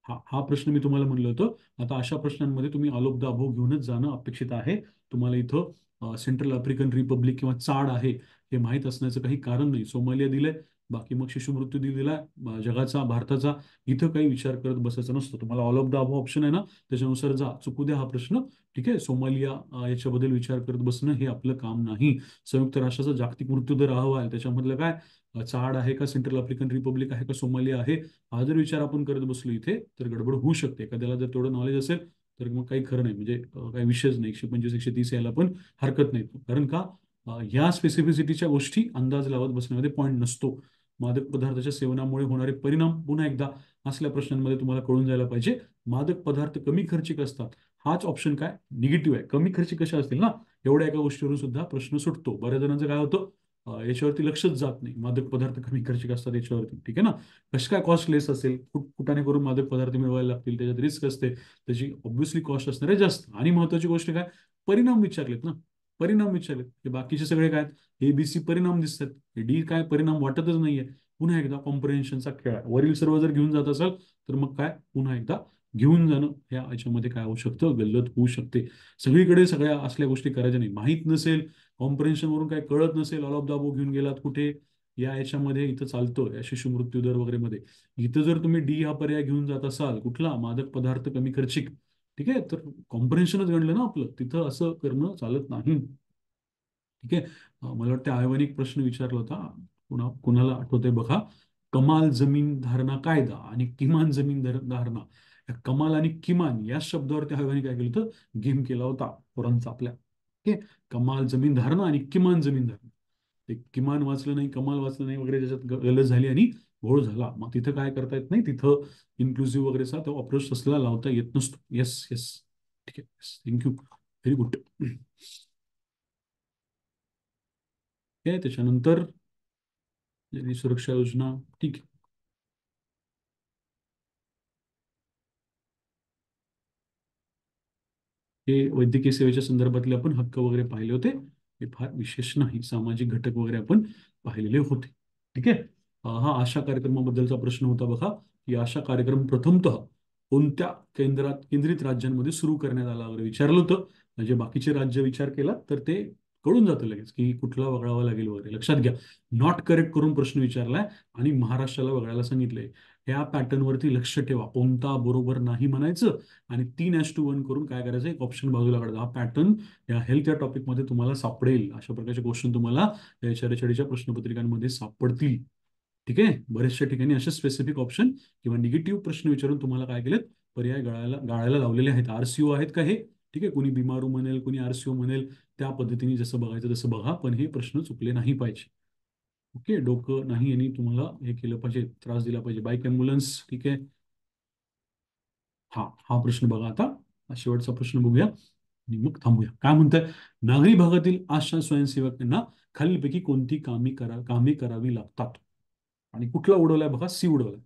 हा हा प्रश्न मी तुम्हाला म्हणलं होतं. आता अशा प्रश्नांमध्ये तुम्ही ऑल ऑफ द अबोव घेऊनच जाणं अपेक्षित आहे. तुम्हाला इथं सेंट्रल आफ्रिकन रिपब्लिक किंवा चाड आहे हे माहीत असण्याचं काही कारण नाही. सोमालिया दिलंय, बाकी मग शिशुमृत्यू दिलेला जगाचा, भारताचा, इथं काही विचार करत बसायचं नसतं. तुम्हाला all of the above option आहे ना, त्याच्यानुसार जा, चुकू द्या हा प्रश्न. ठीक आहे, सोमालिया याच्याबद्दल विचार करत बसणं हे आपलं काम नाही. संयुक्त राष्ट्राचा जागतिक मृत्यूदर अहवाल त्याच्यामधलं काय, चाड आहे का, सेंट्रल आफ्रिकन रिपब्लिक आहे का, सोमालिया आहे, हा जर विचार आपण करत बसलो इथे तर गडबड होऊ शकते. एखाद्याला जर तेवढं नॉलेज असेल तर मग काही खरं नाही, म्हणजे काही विषयच नाही. 125 130 यायला पण हरकत नाही, कारण का ह्या स्पेसिफिसिटीच्या गोष्टी अंदाज लावत बसण्यामध्ये पॉईंट नसतो. मादक पदार्थाच्या सेवनामुळे होणारे परिणाम पुन्हा एकदा असल्या प्रश्नांमध्ये तुम्हाला कळून जायला पाहिजे. मादक पदार्थ कमी खर्चिक असतात, हाच ऑप्शन काय निगेटिव्ह आहे. कमी खर्चिक कशा असतील ना, एवढ्या एका गोष्टीवरून सुद्धा प्रश्न सुटतो. बऱ्याच जणांचं काय होतं, याच्यावरती लक्षच जात नाही. मादक पदार्थ कमी खर्चिक असतात याच्यावरती, ठीक आहे ना. कशी काय कॉस्टलेस असेल, कुठाने करून मादक पदार्थ मिळवायला लागतील, त्याच्यात रिस्क असते, त्याची ऑब्व्हियसली कॉस्ट असणार आहे जास्त. आणि महत्वाची गोष्ट काय, परिणाम विचारलेत ना. परिणाम विचारलेत, हे बाकीचे सगळे काय ABC परिणाम दिसतात, हे डी काय परिणाम वाटतच नाहीये. पुन्हा एकदा कॉम्प्रिहेन्शनचा खेळ आहे. वरील सर्व जर घेऊन जात असाल तर मग काय पुन्हा एकदा घेऊन जाणं ह्या याच्यामध्ये काय होऊ शकतं, गल्लत होऊ शकते. सगळीकडे सगळ्या असल्या गोष्टी करायच्या नाही. माहीत नसेल, कॉम्प्रिहेन्शन वरून काय कळत नसेल, ऑल दाबो घेऊन गेलात कुठे, या याच्यामध्ये इथं चालतो या शिशु मृत्यू दर वगैरे मध्ये. इथं जर तुम्ही डी हा पर्याय घेऊन जात असाल, कुठला मादक पदार्थ कमी खर्चिक, ठीक आहे, तर कॉम्प्रिहेन्शनच गणलं ना आपलं, तिथं असं करणं चालत नाही. ठीक आहे. मला वाटतं आयोगाने एक प्रश्न विचारला होता, कुणाला आठवतंय बघा. कमाल जमीन धारणा कायदा आणि किमान जमीन धारणा, या कमाल आणि किमान या शब्दावरती आयोगाने काय केलं होतं, गेम केला होता पोरांचा आपल्या. ओके. कमाल जमीन धारणा आणि किमान जमीन धारणा, ते किमान वाचलं नाही, कमाल वाचलं नाही वगैरे, त्याच्यात गलत झाली आणि घोळ झाला. मग तिथं काय करता येत नाही, तिथं इन्क्लुझिव्ह वगैरेचा तो अप्रोच तसला लावता येत नसतो. येस येस, ठीक आहे, थँक्यू, व्हेरी गुड. आहे त्याच्यानंतर सुरक्षा योजना, ठीक आहे. हे वैद्यकीय सेवेच्या संदर्भातले आपण हक्क वगैरे पाहिले होते. हे फार विशेष नाही, सामाजिक घटक वगैरे आपण पाहिलेले होते. ठीक आहे. हा आशा कार्यक्रमाबद्दलचा प्रश्न होता बघा, की आशा कार्यक्रम प्रथमतः कोणत्या केंद्रित राज्यांमध्ये सुरू करण्यात आला वगैरे विचारलं होतं. म्हणजे बाकीचे राज्य विचार केला तर ते कळून जातं लगेच की कुठला वगळावा लागेल वगैरे. लक्षात घ्या, नॉट करेक्ट करून प्रश्न विचारलाय आणि महाराष्ट्राला वगळायला सांगितलंय. ह्या पॅटर्नवरती लक्ष ठेवा, कोणता बरोबर नाही म्हणायचं आणि 3:1 करून काय करायचं, एक ऑप्शन बाजूला काढायचा. हा पॅटर्न या हेल्थ या टॉपिकमध्ये तुम्हाला सापडेल. अशा प्रकारचे क्वेश्चन तुम्हाला या HRHD प्रश्नपत्रिकांमध्ये सापडतील. ठीक आहे. बऱ्याचशा ठिकाणी असे स्पेसिफिक ऑप्शन किंवा निगेटिव्ह प्रश्न विचारून तुम्हाला काय केलेत, पर्याय गाळायला लावलेले आहेत. RCO आहेत का हे, ठीक आहे. कोणी बिमारू म्हणेल, कोणी RCO म्हणेल, त्या पद्धतीने जसं बघायचं तसं बघा, पण हे प्रश्न चुकले नाही पाहिजे. ओके. डोकं नाही यांनी तुम्हाला हे केलं पाहिजे, त्रास दिला पाहिजे. बाईक ॲम्ब्युलन्स, ठीक आहे. हा हा प्रश्न बघा आता, हा शेवटचा प्रश्न बघूया आणि मग थांबूया. काय म्हणताय, नागरी भागातील आशा स्वयंसेवकांना खालीलपैकी कोणती कामे करावी लागतात. आणि कुठला उडवलाय बघा, सी उडवलाय.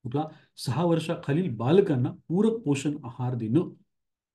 कुठला, 6 वर्षाखालील बालकांना पूरक पोषण आहार देणं.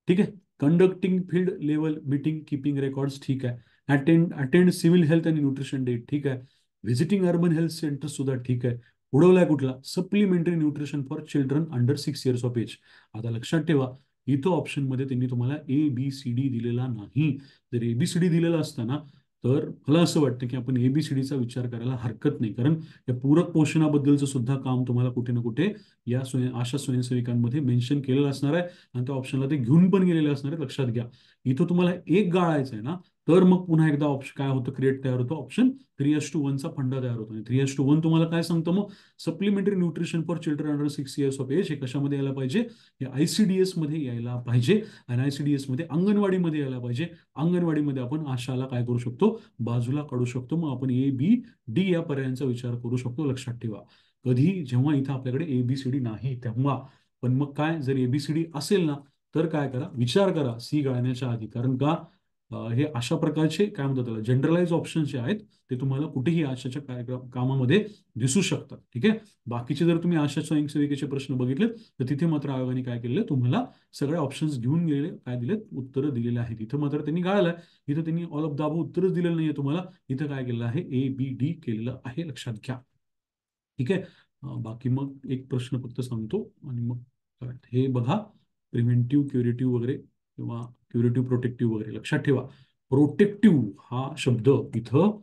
ठीक आहे. Conducting field level meeting keeping records, ठीक आहे. अटेंड सिव्हिल हेल्थ आणि न्यूट्रिशन डे, ठीक आहे. व्हिजिटिंग अर्बन हेल्थ सेंटर सुद्धा ठीक आहे. उडवलाय कुठला, supplementary nutrition for children under 6 years of age. आता लक्षात ठेवा, इथं ऑप्शन मध्ये त्यांनी तुम्हाला ABCD दिलेला नाही. जर ABCD दिलेला असताना तर मला असं वाटतं की आपण ABCDचा विचार करायला हरकत नाही, कारण या पूरक पोषणाबद्दलचं सुद्धा काम तुम्हाला कुठे ना कुठे या आशा स्वयंसेविकांमध्ये मेन्शन केलेलं असणार आहे आणि त्या ऑप्शनला ते घेऊन पण गेलेले असणार आहे. लक्षात घ्या, इथं तुम्हाला एक गाळायचं आहे ना, तर मग पुन्हा एकदा ऑप्शन काय होतं, क्रिएट तयार होतो ऑप्शन 3:1 फंडा तयार होतो. आणि 3:1 तुम्हाला काय सांगतो मग, supplementary nutrition for children under 6 years of age हे कशामध्ये यायला पाहिजे, हे ICDS मध्ये यायला पाहिजे. आणि ICDS मध्ये अंगणवाडीमध्ये यायला पाहिजे. अंगणवाडीमध्ये आपण आशाला काय करू शकतो, बाजूला काढू शकतो. मग आपण A, B, D या पर्यायांचा विचार करू शकतो. लक्षात ठेवा, कधी जेव्हा इथं आपल्याकडे ABCD नाही तेव्हा. पण मग काय, जर ABCD असेल ना, तर काय करा, विचार करा सी गाळण्याच्या आधी. कारण का, हे अशा प्रकारचे काय म्हणतात त्याला, जनरलाइज ऑप्शन जे आहेत ते तुम्हाला कुठेही आशाच्या कामामध्ये दिसू शकतात. ठीक आहे. बाकीचे जर तुम्ही आशा स्वयंसेविकेचे प्रश्न बघितले तर तिथे मात्र आयोगाने काय केलेलं, तुम्हाला सगळे ऑप्शन्स घेऊन गेलेले, काय दिलेत, उत्तरं दिलेले आहेत. इथं मात्र त्यांनी गाळलंय, इथं त्यांनी ऑल ऑफ दाबो उत्तरच दिलेलं नाहीये तुम्हाला. इथं काय केलेलं आहे, ABD केलेलं आहे. लक्षात घ्या. ठीक आहे. बाकी मग एक प्रश्न फक्त सांगतो आणि मग हे बघा, प्रिव्हेंटिव्ह, क्युरेटिव्ह वगैरे किंवा क्युरेटिव्ह प्रोटेक्टिव्ह वगैरे. लक्षात ठेवा, प्रोटेक्टिव्ह हा शब्द इथं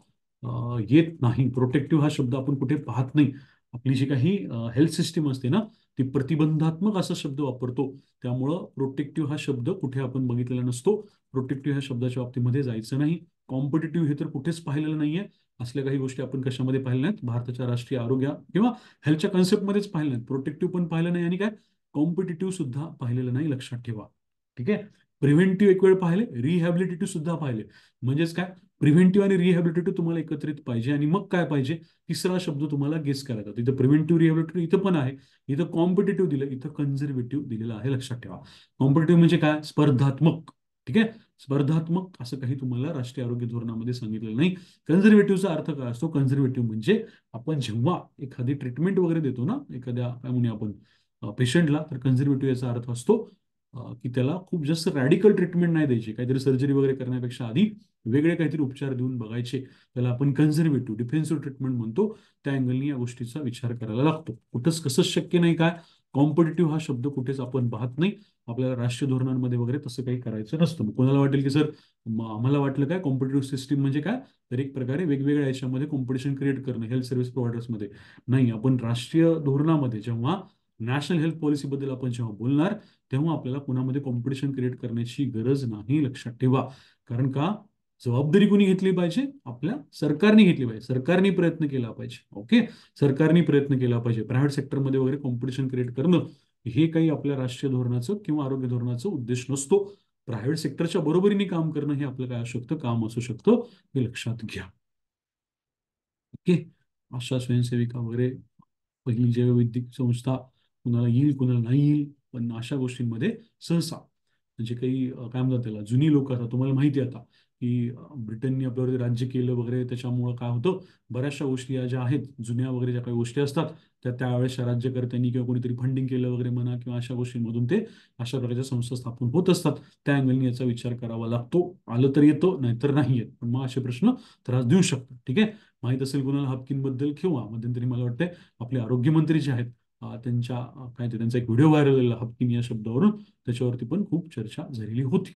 येत नाही. प्रोटेक्टिव्ह हा शब्द आपण कुठे पाहत नाही. आपली जी काही हेल्थ सिस्टीम असते ना, ती प्रतिबंधात्मक असा शब्द वापरतो. त्यामुळं प्रोटेक्टिव्ह हा शब्द कुठे आपण बघितलेला नसतो. प्रोटेक्टिव्ह ह्या शब्दाच्या बाबतीमध्ये जायचं नाही. कॉम्पिटेटिव्ह हे तर कुठेच पाहिलेलं नाहीये. असल्या काही गोष्टी आपण कशामध्ये पाहिल्या नाहीत, भारताच्या राष्ट्रीय आरोग्य किंवा हेल्थच्या कन्सेप्टमध्येच पाहिल्या नाहीत. प्रोटेक्टिव्ह पण पाहिलं नाही आणि काय, कॉम्पिटेटिव्ह सुद्धा पाहिलेलं नाही. लक्षात ठेवा. ठीक आहे. प्रिव्हेंटिव्ह एक वेळ पाहिले, रिहॅबिलिटेटिव्ह सुद्धा पाहिले. म्हणजेच काय, प्रिव्हेंटिव्ह आणि रिहॅबिलिटेटिव्ह तुम्हाला एकत्रित पाहिजे. आणि मग काय पाहिजे, तिसरा शब्द तुम्हाला गेस करायचा. इथं प्रिव्हेंटिव्ह, रिहॅबिलिटेटिव्ह इथं पण आहे, इथं कॉम्पिटेटिव्ह दिलं, इथं कन्झर्वेटिव्ह दिलेलं आहे. लक्षात ठेवा. कॉम्पिटेटिव्ह म्हणजे काय, स्पर्धात्मक. ठीक आहे. स्पर्धात्मक असं काही तुम्हाला राष्ट्रीय आरोग्य धोरणामध्ये सांगितलेलं नाही. कन्झर्वेटिव्हचा अर्थ काय असतो? कन्झर्वेटिव्ह म्हणजे आपण जेव्हा एखादी ट्रीटमेंट वगैरे देतो ना एखाद्या काय म्हणूया आपण पेशंटला, तर कन्झर्वेटिव्ह याचा अर्थ असतो की त्याला खूप जास्त रॅडिकल ट्रीटमेंट नाही द्यायची. काहीतरी सर्जरी वगैरे करण्यापेक्षा आधी वेगळे काहीतरी उपचार देऊन बघायचे. त्याला आपण कन्झर्वेटिव्ह डिफेन्सिव्ह ट्रीटमेंट म्हणतो. त्या अँगलनी या गोष्टीचा विचार करायला लागतो. कुठंच कसंच शक्य नाही काय, कॉम्पिटेटिव्ह हा शब्द कुठेच आपण पाहत नाही. आपल्याला राष्ट्रीय धोरणांमध्ये वगैरे तसं काही करायचं नसतं. मग कोणाला वाटेल की सर आम्हाला वाटलं काय कॉम्पिटेटिव्ह सिस्टीम म्हणजे काय, तर एक प्रकारे वेगवेगळ्या याच्यामध्ये कॉम्पिटिशन क्रिएट करणं हेल्थ सर्व्हिस प्रोव्हायडर्समध्ये. नाही, आपण राष्ट्रीय धोरणामध्ये जेव्हा नॅशनल हेल्थ पॉलिसीबद्दल आपण जेव्हा बोलणार, तेव्हा आपल्याला कुणामध्ये कॉम्पिटिशन क्रिएट करण्याची गरज नाही, लक्षात ठेवा. कारण का, जबाबदारी कोणी घेतली पाहिजे? आपल्या सरकारने घेतली पाहिजे. सरकारने प्रयत्न केला पाहिजे. ओके, सरकारने प्रयत्न केला पाहिजे. प्रायव्हेट सेक्टरमध्ये वगैरे कॉम्पिटिशन क्रिएट करणं हे काही आपल्या राष्ट्रीय धोरणाचं किंवा आरोग्य धोरणाचं उद्देश नसतो. प्रायव्हेट सेक्टरच्या बरोबरीने काम करणं हे आपलं काय असू शकतं, काम असू शकतं. हे लक्षात घ्या. ओके, आशा स्वयंसेविका वगैरे, पहिली जैववैद्यक संस्था कुणाला येईल कुणाला नाही येईल, पण अशा गोष्टींमध्ये सहसा म्हणजे काही काय म्हणतात त्याला, जुनी लोक आता तुम्हाला माहिती आहे आता की ब्रिटननी आपल्यावरती राज्य केलं वगैरे, त्याच्यामुळं काय होतं, बऱ्याचशा गोष्टी या ज्या आहेत जुन्या वगैरे ज्या काही गोष्टी असतात त्या त्यावेळेसच्या राज्यकर्त्यांनी किंवा कोणीतरी फंडिंग केलं वगैरे म्हणा किंवा अशा गोष्टींमधून ते अशा प्रकारच्या संस्था स्थापन होत असतात. त्या अँगलनी याचा विचार करावा लागतो. आलं तर येतो, नाहीतर नाही येत, पण मग असे प्रश्न त्रास देऊ शकतात. ठीक आहे, माहित असेल कुणाला हापकिनबद्दल किंवा मध्यंतरी मला वाटतंय आपले आरोग्यमंत्री जे आहेत त्यांच्या काय ते त्यांचा एक व्हिडिओ व्हायरल झालेला हपकिन या शब्दावरून, त्याच्यावरती पण खूप चर्चा झालेली होती.